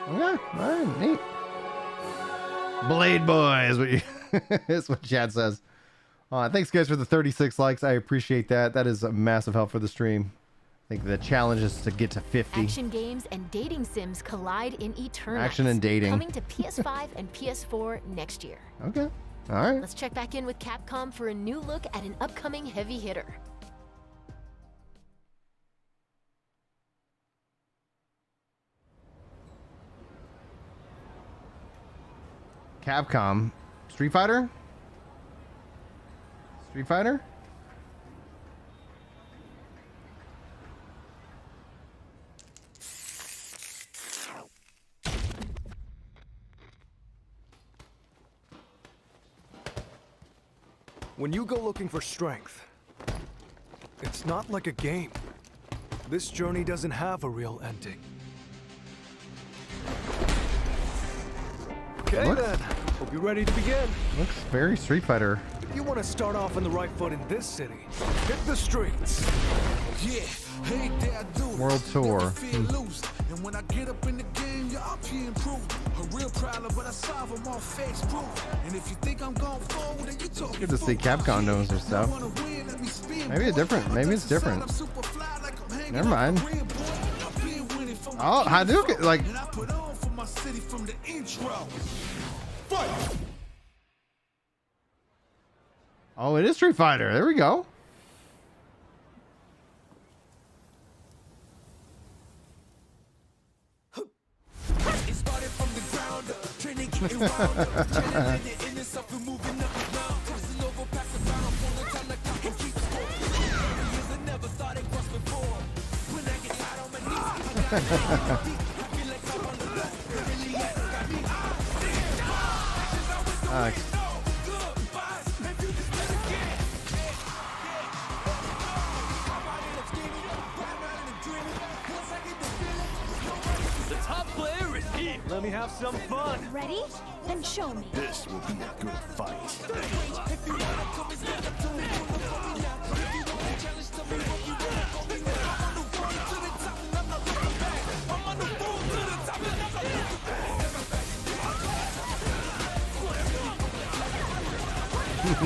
Okay, alright, neat. Blade Boy is what you is what Chad says. Thanks guys for the 36 likes. I appreciate that. That is a massive help for the stream. I think the challenge is to get to 50. Action games and dating sims collide in Eternites. Action and dating. Coming to PS5 and PS4 next year. Okay. All right. Let's check back in with Capcom for a new look at an upcoming heavy hitter. Capcom. Street Fighter? Street Fighter? When you go looking for strength, it's not like a game. This journey doesn't have a real ending. Okay then, hope you're ready to begin. Looks very Street Fighter. You want to start off on the right foot in this city. Hit the streets. Yeah, hey there, dude. World Tour. And when I get up in the game, your RP improve. A real problem, but I solve them all face proof. And if you think I'm going forward, then you talk. Good to see Capcom knows their stuff. Maybe it's different. Maybe it's different. Never mind. Oh, Hadouken, like. Oh, it is Street Fighter. There we go. The top player is here. Let me have some fun. Ready? Then show me. This will be a good fight.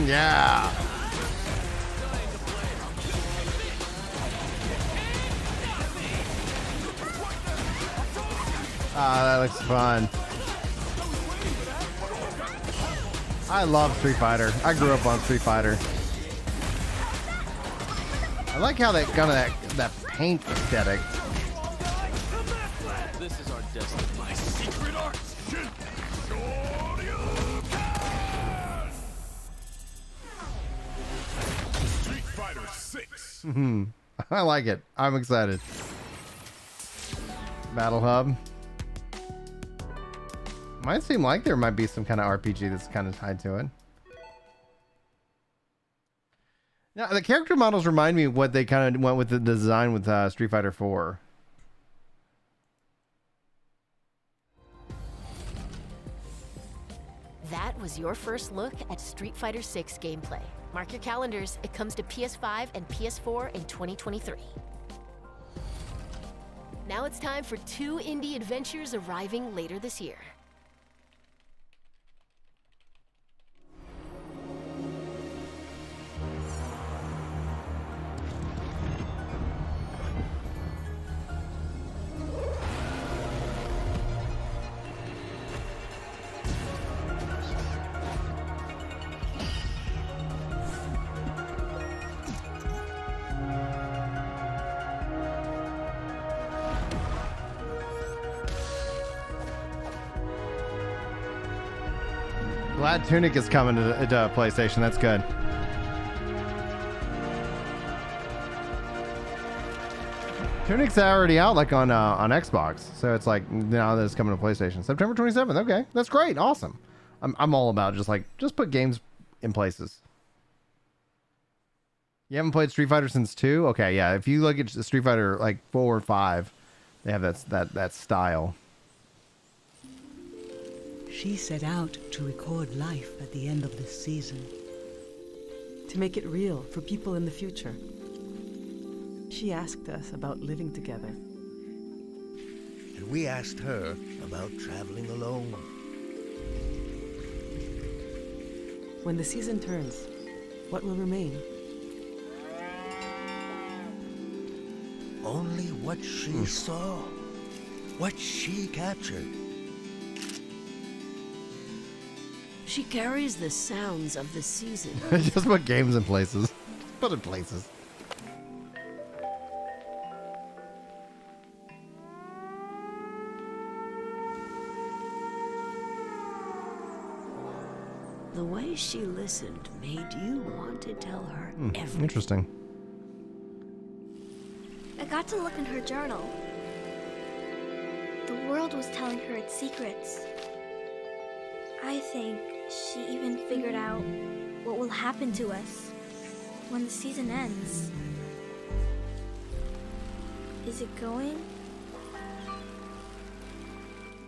Yeah. Ah, that looks fun. I love Street Fighter. I grew up on Street Fighter. I like how that kind of that paint aesthetic. This is our destiny. My secret art. Street Fighter 6. I like it. I'm excited. Battle Hub. Might seem like there might be some kind of RPG that's kind of tied to it. Now, the character models remind me of what they kind of went with the design with Street Fighter 4. That was your first look at Street Fighter 6 gameplay. Mark your calendars, it comes to PS5 and PS4 in 2023. Now it's time for 2 indie adventures arriving later this year. Glad Tunic is coming to PlayStation. That's good. Tunic's already out like on Xbox, so it's like now that it's coming to PlayStation. September 27th. Okay, that's great. Awesome. I'm all about just put games in places. You haven't played Street Fighter since 2? Okay, yeah. If you look at Street Fighter like 4 or 5, they have that style. She set out to record life at the end of this season. to make it real for people in the future. She asked us about living together. And we asked her about traveling alone. When the season turns, what will remain? Only what she saw, what she captured. She carries the sounds of the season. Just put games in places. Put in places. The way she listened made you want to tell her everything. Interesting. I got to look in her journal. The world was telling her its secrets. I think she even figured out what will happen to us when the season ends. Is it going?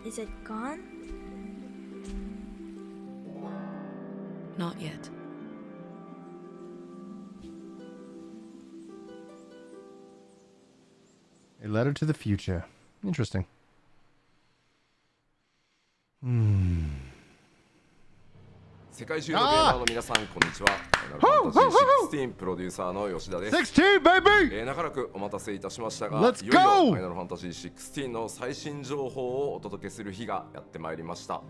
Is it gone? Not yet. A letter to the future. Interesting. 世界中のゲーマーの皆さん、こんにちは。ファンタジー16プロデューサーの吉田です。16 baby! 長らくお待たせいたしましたが、 Let's いよいよ go! ファイナルファンタジー16の最新情報をお届けする日がやってまいりました。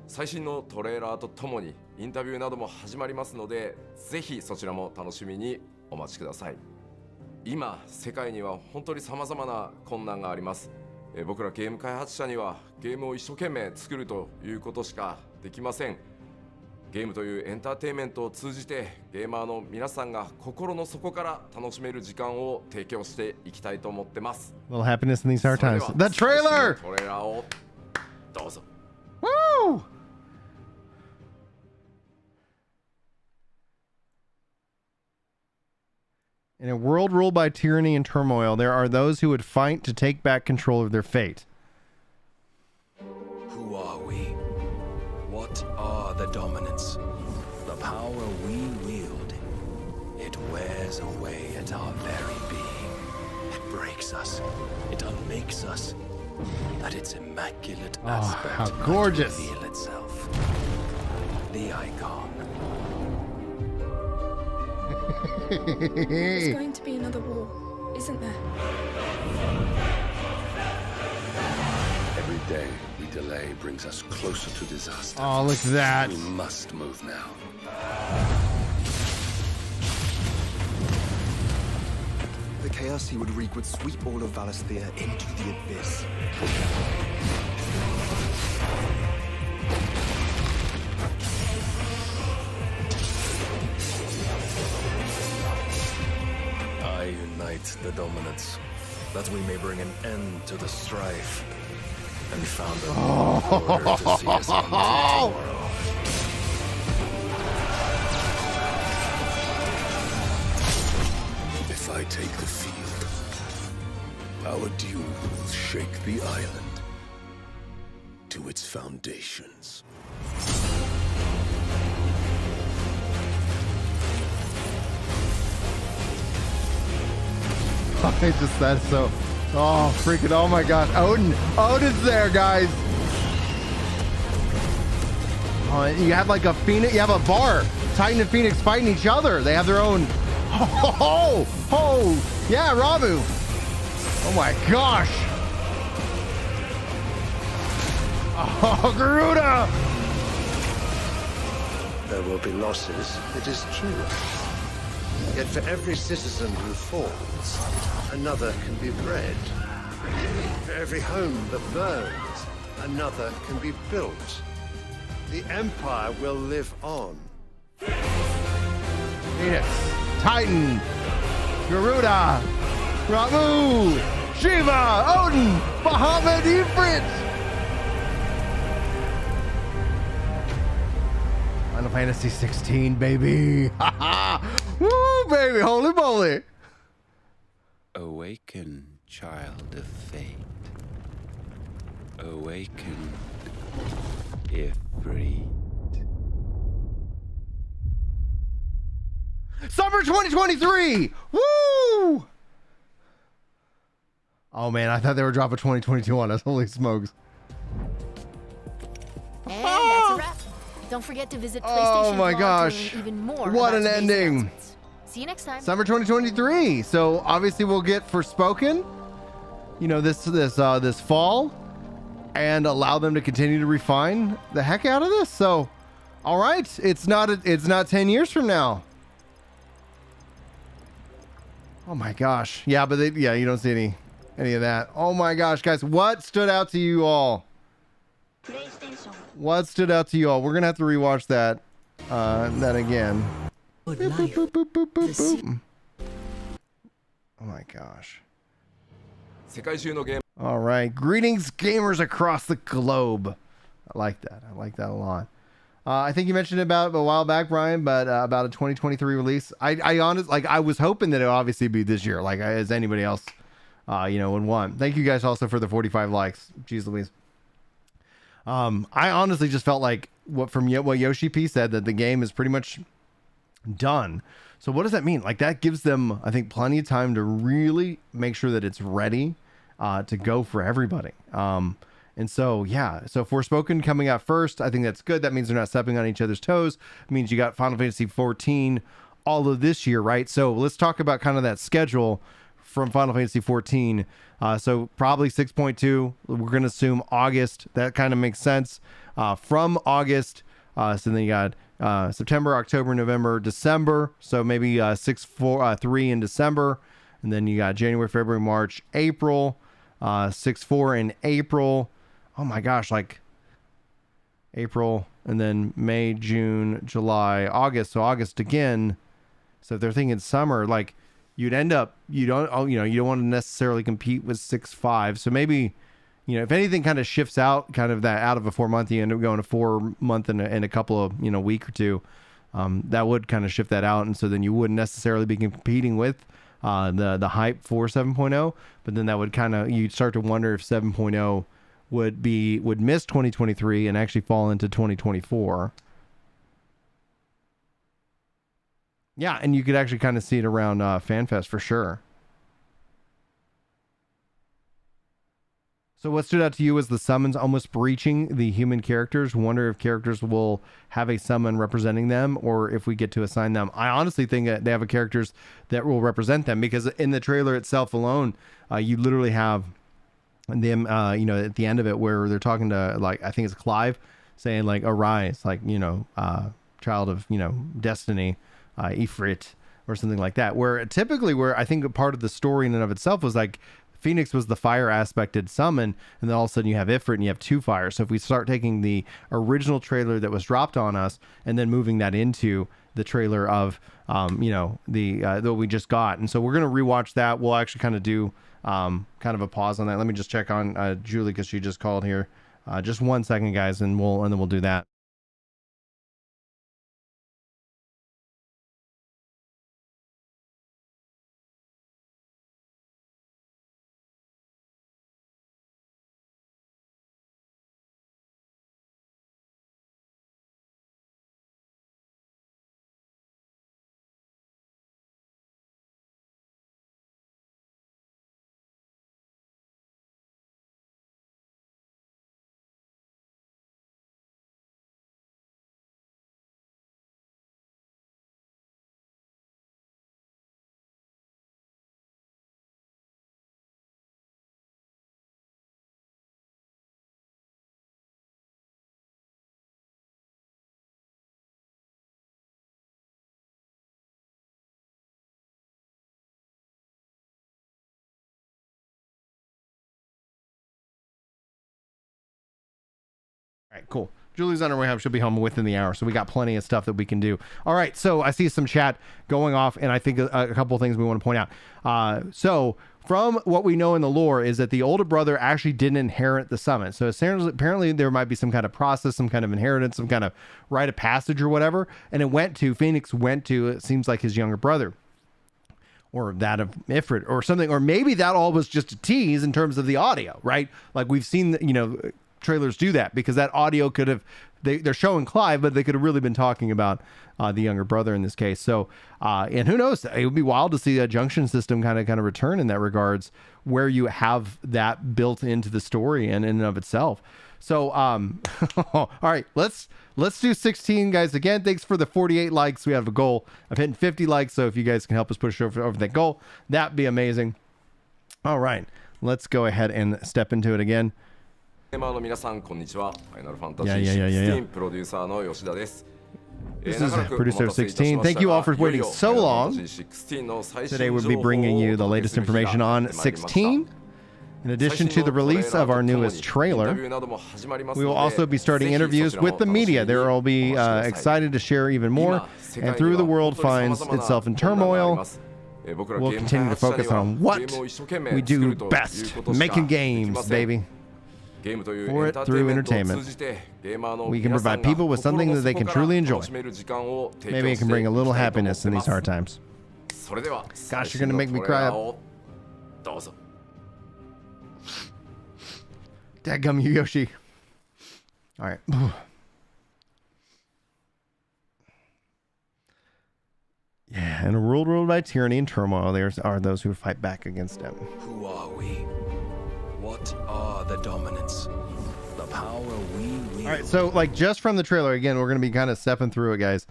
最新のトレーラーとともにインタビューなども始まりますので、ぜひそちらも楽しみにお待ちください。今、世界には本当に様々な困難があります。僕らゲーム開発者にはゲームを一生懸命作るということしかできません。ゲームというエンターテインメントを通じてゲーマーの皆さんが心の底から楽しめる時間を提供していきたいと思ってます。 Little happiness in these hard times. The trailer! トレーラーをどうぞ。 Woo! In a world ruled by tyranny and turmoil, there are those who would fight to take back control of their fate. Who are we? What are the dominants? The power we wield. It wears away at our very being. It breaks us. It unmakes us. At its immaculate aspect, how gorgeous. might reveal itself. The icon. There's going to be another war, isn't there? Every day we delay brings us closer to disaster. Oh, look at that. We must move now. The chaos he would wreak would sweep all of Valisthea into the abyss. I unite the dominants, that we may bring an end to the strife and found a new order to see us into tomorrow. If I take the field, our duel will shake the island to its foundations. I just said so. Oh, freaking, oh my god. Odin. Odin's there, guys. Oh, you have like a Phoenix, you have a bar. Titan and Phoenix fighting each other. They have their own. Oh, yeah, Ramu. Oh my gosh. Oh, Garuda. There will be losses, it is true. Yet for every citizen who falls, another can be bred. For every home that burns, another can be built. The Empire will live on. Phoenix, Titan, Garuda, Ramu, Shiva, Odin, Bahamut, Ifrit. Final Fantasy 16, baby. Woo, baby, holy moly. Awaken, child of fate. Awaken, Ifrit. 。 Ifrit. 。 Oh, 。 Ifrit. 。 Oh, 。 Ifrit. Summer 2023. Woo! Oh man, I thought they were dropping 2022 on us. Holy smokes. And that's a wrap. Don't forget to visit PlayStation Oh my blog to gosh. learn even more What about an today's ending. announcements. See you next time. Summer 2023. So obviously we'll get Forspoken, you know, this fall, and allow them to continue to refine the heck out of this. So, all right, it's not 10 years from now. Oh my gosh. Yeah, but you don't see any of that. Oh my gosh, guys, what stood out to you all? What stood out to you all? We're gonna have to rewatch that again. Boop, boop, boop, boop, boop, boop, boop. Oh my gosh. All right. Greetings, gamers across the globe. I like that. I like that a lot. I think you mentioned about a while back, Brian, but about a 2023 release. I honestly, I was hoping that it would obviously be this year, like as anybody else, would want. Thank you guys also for the 45 likes. Jeez Louise. I honestly just felt like what Yoshi P said, that the game is pretty much done. So what does that mean? Like, that gives them, I think, plenty of time to really make sure that it's ready to go for everybody. And so, yeah, so Forspoken coming out first, I think that's good. That means they're not stepping on each other's toes. It means you got Final Fantasy 14 all of this year, right? So let's talk about kind of that schedule from Final Fantasy 14. So probably 6.2. We're going to assume August. That kind of makes sense. From August, so then you got September, October, November, December. So maybe 3 in December. And then you got January, February, March, April. 6-4 in April. Oh my gosh, like April, and then May, June, July, August. So August again. So if they're thinking summer, like you'd end up, you don't want to necessarily compete with 6-5. So maybe, if anything kind of shifts out, kind of that out of a 4 month, you end up going to 4 month in a couple of, week or two. That would kind of shift that out. And so then you wouldn't necessarily be competing with the hype for 7.0, but then that would kind of, you'd start to wonder if 7.0 would miss 2023 and actually fall into 2024. Yeah, and you could actually kind of see it around FanFest for sure. So what stood out to you was the summons almost breaching the human characters. Wonder if characters will have a summon representing them, or if we get to assign them. I honestly think that they have characters that will represent them, because in the trailer itself alone, you literally have them, at the end of it, where they're talking to, like, I think it's Clive, saying like, arise, like, child of, destiny, Ifrit, or something like that. Where typically, where I think a part of the story in and of itself was like, Phoenix was the fire aspected summon, and then all of a sudden you have Ifrit and you have 2 fires. So if we start taking the original trailer that was dropped on us and then moving that into the trailer of that we just got, and so we're gonna rewatch that. We'll actually kind of do kind of a pause on that. Let me just check on Julie, because she just called here. Just 1 second, guys, and then we'll do that. All right, cool. Julie's on her way home. She'll be home within the hour, so we got plenty of stuff that we can do. All right, so I see some chat going off, and I think a couple of things we want to point out. So from what we know in the lore is that the older brother actually didn't inherit the summon. So apparently there might be some kind of process, some kind of inheritance, some kind of rite of passage or whatever, and Phoenix went to, it seems like, his younger brother. Or that of Ifrit or something, or maybe that all was just a tease in terms of the audio, right? Like we've seen, trailers do that, because that audio could have, they're showing Clive, but they could have really been talking about the younger brother in this case. So, and who knows, it would be wild to see a junction system kind of return in that regards, where you have that built into the story and in and of itself. So, all right, let's do 16, guys. Again, thanks for the 48 likes. We have a goal of hitting 50 likes. So if you guys can help us push over that goal, that'd be amazing. All right, let's go ahead and step into it again. This is producer of 16. Thank you all for waiting so long. Today we'll be bringing you the latest information on 16. In addition to the release of our newest trailer, we will also be starting interviews with the media. They will be excited to share even more. And through the world finds itself in turmoil, we'll continue to focus on what we do best, making games, baby. For it through entertainment, we can provide people with something that they can truly enjoy. Maybe it can bring a little happiness in these hard times. Gosh, you're gonna make me cry up. Dadgum you, Yoshi. All right. Yeah, in a world ruled by tyranny and turmoil, there are those who fight back against it. Who are we? What are the dominants? The power we wield. All right, so like just from the trailer, again, we're going to be kind of stepping through it, guys.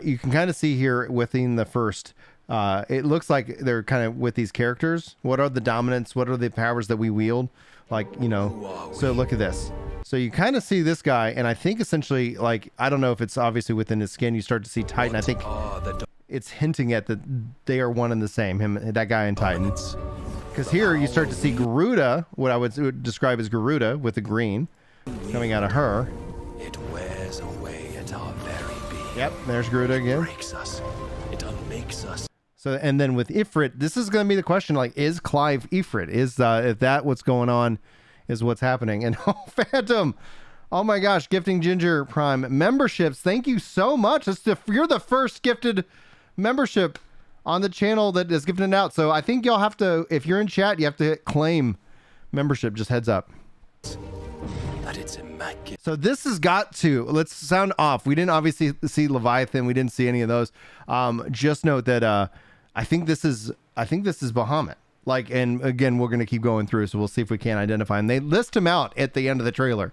You can kind of see here within the first, it looks like they're kind of with these characters. What are the dominants? What are the powers that we wield? Like, you know, so look at this. So you kind of see this guy, and I think essentially, like, I don't know if it's obviously within his skin, you start to see Titan. I think it's hinting at that they are one and the same, that guy and Titan. Because here you start to see Garuda, what I would describe as Garuda with the green coming out of her. It wears away at our very being. Yep, there's Garuda again. It breaks us. It unmakes us. So, and then with Ifrit, this is going to be the question, like, is Clive Ifrit? Is if that what's going on is what's happening? And oh, Phantom, oh my gosh, gifting Ginger Prime memberships. Thank you so much. You're the first gifted membership on the channel that is gifted out. So I think y'all have to, if you're in chat, you have to hit claim membership. Just heads up. That it's immaculate. So this has got to, let's sound off. We didn't obviously see Leviathan. We didn't see any of those. Just note that I think this is Bahamut. Like, and again, we're going to keep going through, so we'll see if we can identify. And they list him out at the end of the trailer.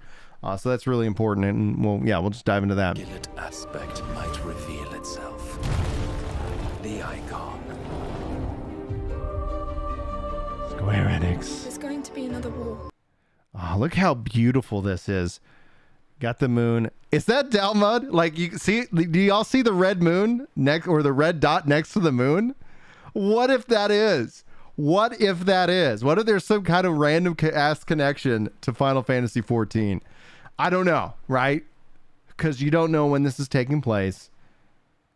So that's really important. And we'll just dive into that. Immaculate aspect might reveal itself. The icon. Square Enix. There's going to be another war. Oh, look how beautiful this is. Got the moon. Is that Dalmud? Like, you see, do y'all see the red moon next, or the red dot next to the moon? What if that is? What if that is? What if there's some kind of random ass connection to Final Fantasy 14? I don't know, right? Because you don't know when this is taking place.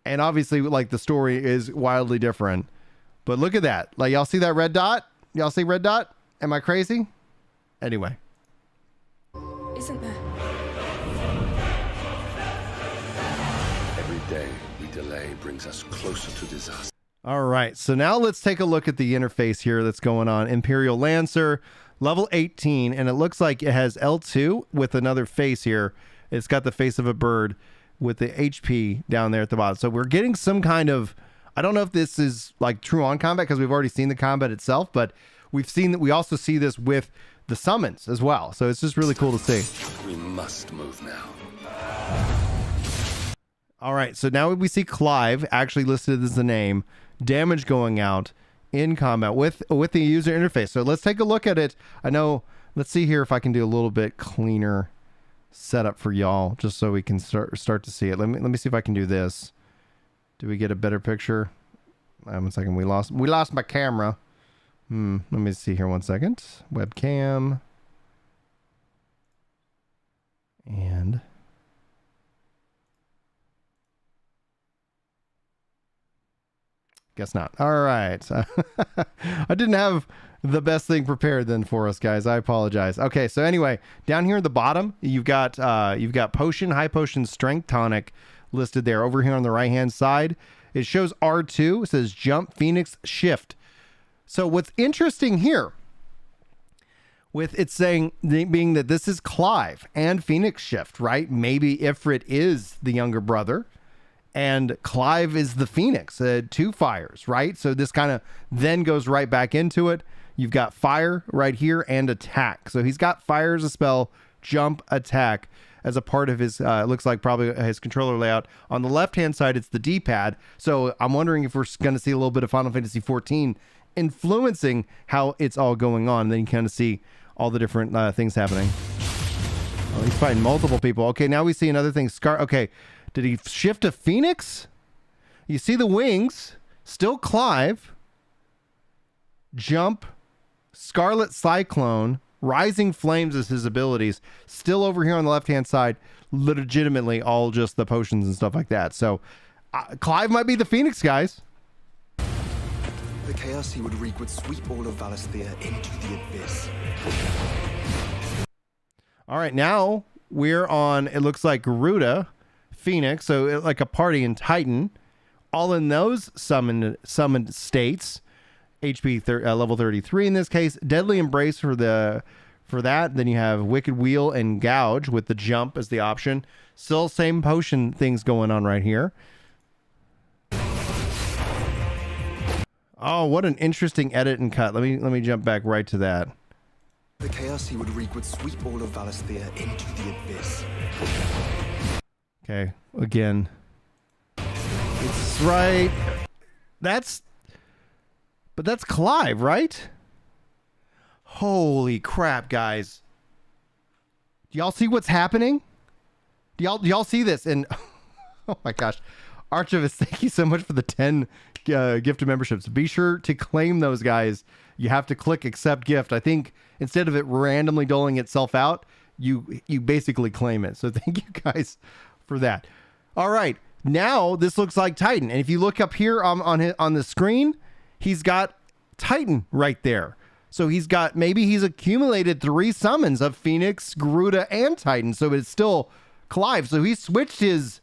And obviously, like, the story is wildly different. But look at that. Like, y'all see that red dot? Y'all see red dot? Am I crazy? Anyway. Isn't there? Every day we delay brings us closer to disaster. All right, so now let's take a look at the interface here that's going on. Imperial Lancer, level 18, and it looks like it has L2 with another face here. It's got the face of a bird with the HP down there at the bottom. So we're getting some kind of, I don't know if this is like true on combat because we've already seen the combat itself, but we've seen that we also see this with the summons as well. So it's just really cool to see. We must move now. All right, so now we see Clive actually listed as the name, damage going out in combat with the user interface. So let's take a look at it. I know, let's see here if I can do a little bit cleaner setup for y'all, just so we can start to see it. Let me see if I can do this. Do we get a better picture? 1 second, we lost my camera. Let me see here 1 second. Webcam. And guess not. All right. I didn't have the best thing prepared then for us, guys. I apologize. Okay, so anyway, down here at the bottom, you've got potion, high potion, strength tonic listed there. Over here on the right hand side, it shows R2. It says jump, Phoenix, shift. So what's interesting here, with it saying being that this is Clive and Phoenix Shift, right? Maybe Ifrit is the younger brother and Clive is the Phoenix, two fires, right? So this kind of then goes right back into it. You've got fire right here and attack. So he's got fire as a spell, jump, attack as a part of his, it looks like probably his controller layout. On the left-hand side, it's the D-pad. So I'm wondering if we're going to see a little bit of Final Fantasy XIV influencing how it's all going on. And then you kind of see all the different things happening. Oh, he's fighting multiple people. Okay, now we see another thing. Okay, did he shift to Phoenix? You see the wings. Still Clive. Jump. Scarlet Cyclone. Rising Flames is his abilities. Still over here on the left-hand side. Legitimately all just the potions and stuff like that. So, Clive might be the Phoenix, guys. The chaos he would wreak would sweep all of Valisthea into the abyss. All right, now we're on, it looks like Garuda, Phoenix, so like a party in Titan, all in those summoned states. HP level 33 in this case. Deadly Embrace for that. Then you have Wicked Wheel and Gouge with the jump as the option. Still same potion things going on right here. Oh, what an interesting edit and cut. Let me jump back right to that. The chaos he would wreak would sweep all of Valisthea into the abyss. Okay, again. It's right. But that's Clive, right? Holy crap, guys. Do y'all see what's happening? Do y'all see this? And oh my gosh. Archivist, thank you so much for the 10 gifted memberships. Be sure to claim those, guys. You have to click accept gift. I think instead of it randomly doling itself out, you basically claim it. So thank you guys for that. All right. Now this looks like Titan. And if you look up here on the screen, he's got Titan right there. So maybe he's accumulated 3 summons of Phoenix, Garuda, and Titan. So it's still Clive. So he switched his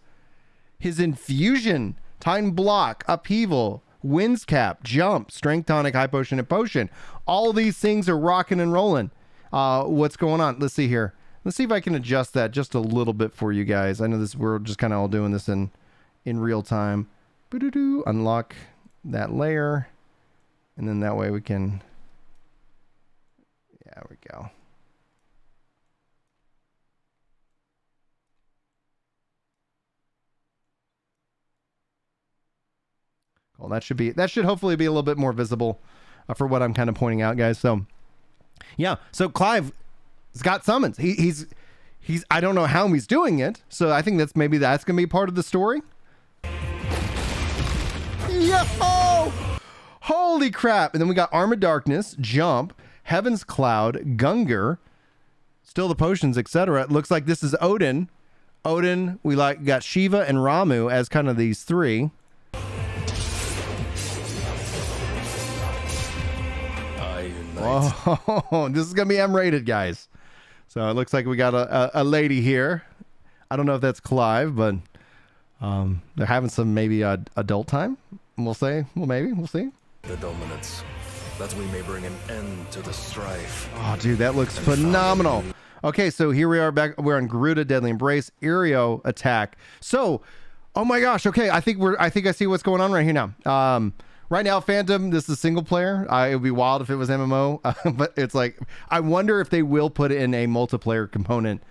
infusion, Titan block, upheaval, winds cap, jump, strength tonic, high potion, and potion. All these things are rocking and rolling. What's going on? Let's see here. Let's see if I can adjust that just a little bit for you guys. I know we're just kind of all doing this in real time. Unlock that layer. And then that way we can, yeah, there we go. Well, that should hopefully be a little bit more visible for what I'm kind of pointing out, guys. So, yeah. So Clive has got summons. He's I don't know how he's doing it. So I think that's going to be part of the story. Yo! Holy crap. And then we got Arm of Darkness, Jump, Heaven's Cloud, Gungar, still the potions, etc. It looks like this is Odin. We got Shiva and Ramu as kind of these 3. Oh, this is going to be M-rated, guys. So it looks like we got a lady here. I don't know if that's Clive, but they're having some maybe adult time. We'll say. Well, maybe. We'll see. The dominance, that we may bring an end to the strife. Oh, dude, that looks phenomenal. Okay, so here we are back. We're on Garuda, Deadly Embrace, Aereo, Attack. So, oh my gosh. Okay, I think I see what's going on right here now. Right now, Phantom, this is single player. It would be wild if it was MMO, but it's like, I wonder if they will put in a multiplayer component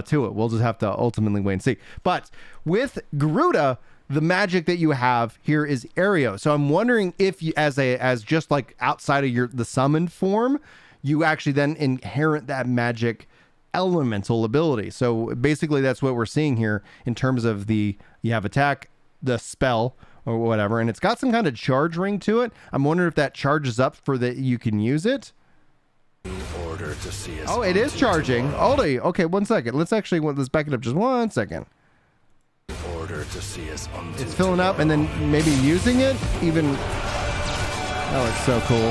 to it. We'll just have to ultimately wait and see. But with Garuda, the magic that you have here is Aereo. So I'm wondering if you, as just like outside of the summoned form, you actually then inherit that magic elemental ability. So basically that's what we're seeing here in terms of you have attack, the spell, or whatever, and it's got some kind of charge ring to it. I'm wondering if that charges up for that you can use it. Order to see us. Oh, it is charging. Okay, 1 second. Let's back it up just 1 second. Order to see us it's filling up and then maybe using it even. Oh, it's so cool.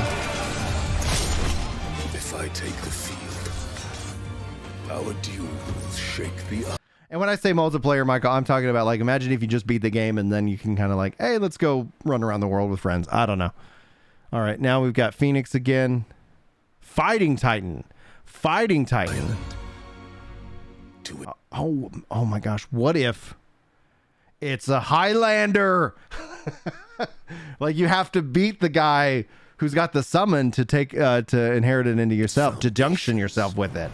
If I take the field, our duel will shake the earth. And when I say multiplayer, Michael, I'm talking about like, imagine if you just beat the game and then you can kind of like, hey, let's go run around the world with friends. I don't know. All right, now we've got Phoenix again. Fighting Titan. fighting Titan. Oh my gosh. What if it's a Highlander? Like you have to beat the guy who's got the summon to take to inherit it into yourself, to junction yourself with it.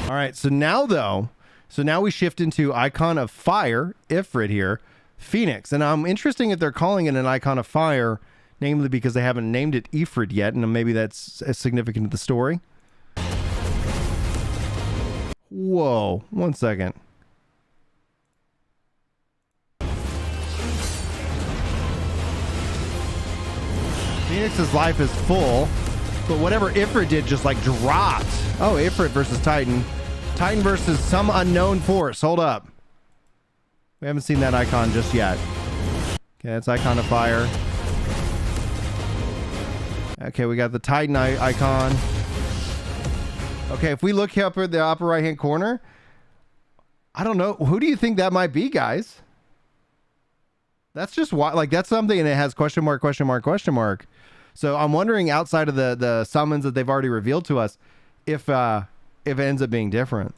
All right, so now we shift into Icon of Fire, Ifrit here, Phoenix. And I'm interested if they're calling it an Icon of Fire, namely because they haven't named it Ifrit yet, and maybe that's significant to the story. Whoa, 1 second. Phoenix's life is full, but whatever Ifrit did just like dropped. Oh, Ifrit versus Titan. Titan versus some unknown force. Hold up. We haven't seen that icon just yet. Okay, that's Icon of Fire. Okay, we got the Titan icon. Okay, if we look up at the upper right-hand corner, I don't know. Who do you think that might be, guys? That's just why, like, that's something and it has question mark, question mark, question mark. So I'm wondering outside of the summons that they've already revealed to us, if it ends up being different.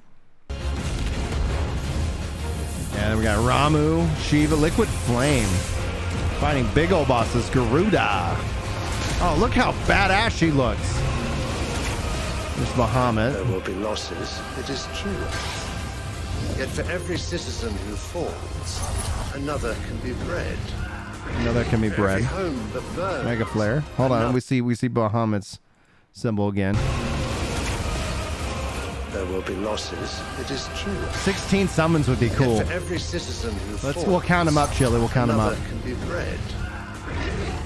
And we got Ramu, Shiva, Liquid Flame. Fighting big old bosses, Garuda. Oh, look how badass she looks. There's Bahamut. There will be losses, it is true. Yet for every citizen who falls, another can be bred. Another can be bred. Every home that burns, Mega Flare. Hold on, we see Bahamut's symbol again. There will be losses, it is true. 16 summons would be cool. Yet for every citizen who falls, We'll count them up, Chili. We'll count them up. Can be bred.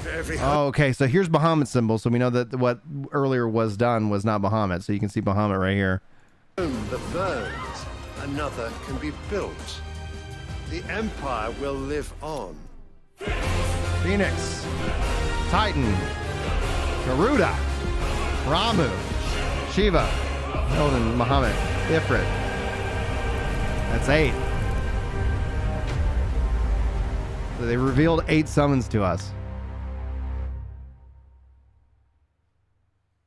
For every Oh, okay. So here's Bahamut's symbol. So we know that what earlier was done was not Bahamut. So you can see Bahamut right here. home that burns, another can be built. The Empire will live on. Phoenix, Titan, Garuda, Ramu, Shiva, Elden, Bahamut, Ifrit. That's 8. So they revealed 8 summons to us.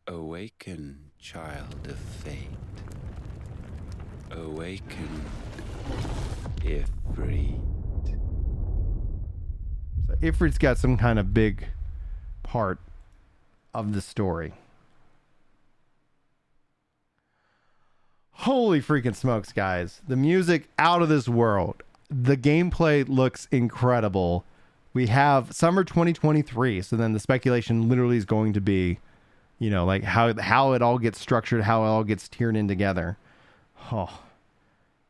Awaken, child of fate. Awaken, Ifrit. So Ifrit's got some kind of big part of the story. Holy freaking smokes, guys. The music out of this world. The gameplay looks incredible. We have summer 2023. So then the speculation literally is going to be, you know, like how it all gets structured, how it all gets tiered in together. Oh.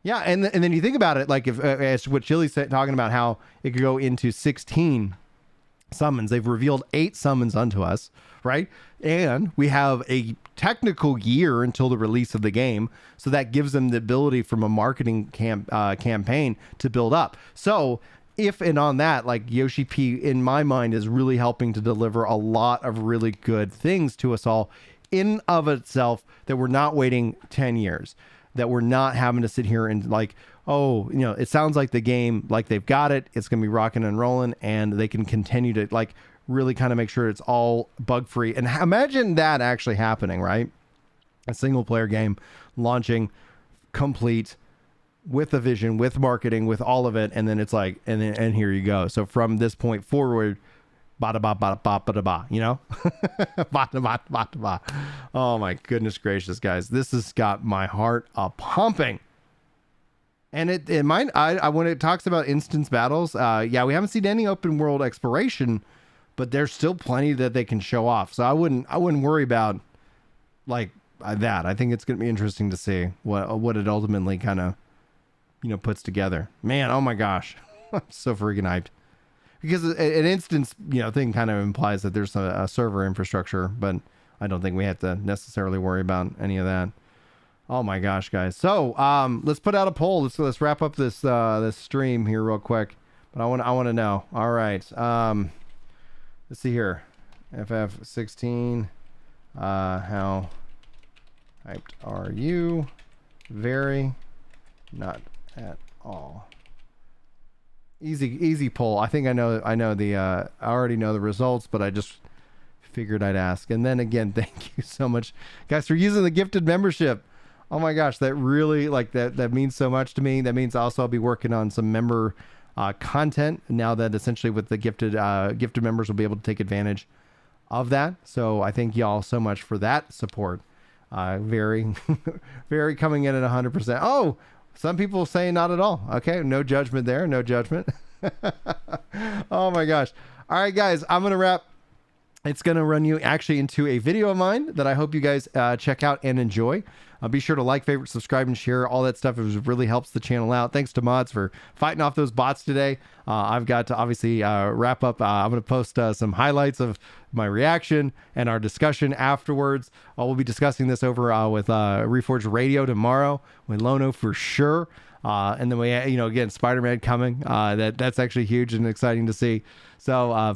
Yeah, and then you think about it, like if as what Chili's talking about, how it could go into 16 summons. They've revealed 8 summons unto us, right? And we have a technical year until the release of the game, so that gives them the ability from a marketing campaign to build up. So if and on that, like Yoshi P, in my mind, is really helping to deliver a lot of really good things to us all in of itself, that we're not waiting 10 years. That we're not having to sit here and like, oh, you know, it sounds like the game, like they've got it. It's going to be rocking and rolling, and they can continue to like really kind of make sure it's all bug free. And imagine that actually happening, right? A single player game launching complete with a vision, with marketing, with all of it. And then it's like, and here you go. So from this point forward, ba-da-ba-ba-ba-ba-da-ba, you know? Ba-da-ba-ba-ba. Oh my goodness gracious, guys. This has got my heart a-pumping. And it might, when it talks about instance battles, yeah, we haven't seen any open world exploration, but there's still plenty that they can show off. So I wouldn't worry about like that. I think it's going to be interesting to see what it ultimately kind of, you know, puts together. Man, oh my gosh. I'm so freaking hyped. Because an instance, you know, thing kind of implies that there's a server infrastructure, but I don't think we have to necessarily worry about any of that. Oh my gosh, guys! So let's put out a poll. Let's wrap up this this stream here real quick. But I want to know. All right, let's see here. FF16. How hyped are you? Very Not at all. Easy poll. I think I know I already know the results, but I just figured I'd ask. And then again, thank you so much, guys, for using the gifted membership. Oh my gosh, that really that means so much to me. That means also I'll be working on some member content now that essentially with the gifted members will be able to take advantage of that. So I thank y'all so much for that support. Very very coming in at 100%. Oh, some people say not at all. Okay, no judgment there. No judgment. Oh my gosh. All right, guys, I'm gonna wrap. It's going to run you actually into a video of mine that I hope you guys check out and enjoy. Be sure to like, favorite, subscribe, and share. All that stuff really helps the channel out. Thanks to Mods for fighting off those bots today. I've got to obviously wrap up. I'm going to post some highlights of my reaction and our discussion afterwards. We'll be discussing this over with Reforged Radio tomorrow with Lono for sure. And then we, again, Spider-Man coming. That's actually huge and exciting to see. So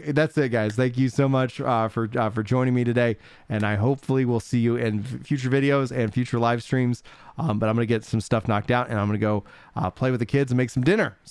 that's it, guys. Thank you so much for joining me today, and I hopefully will see you in future videos and future live streams. But I'm gonna get some stuff knocked out, and I'm gonna go play with the kids and make some dinner. So.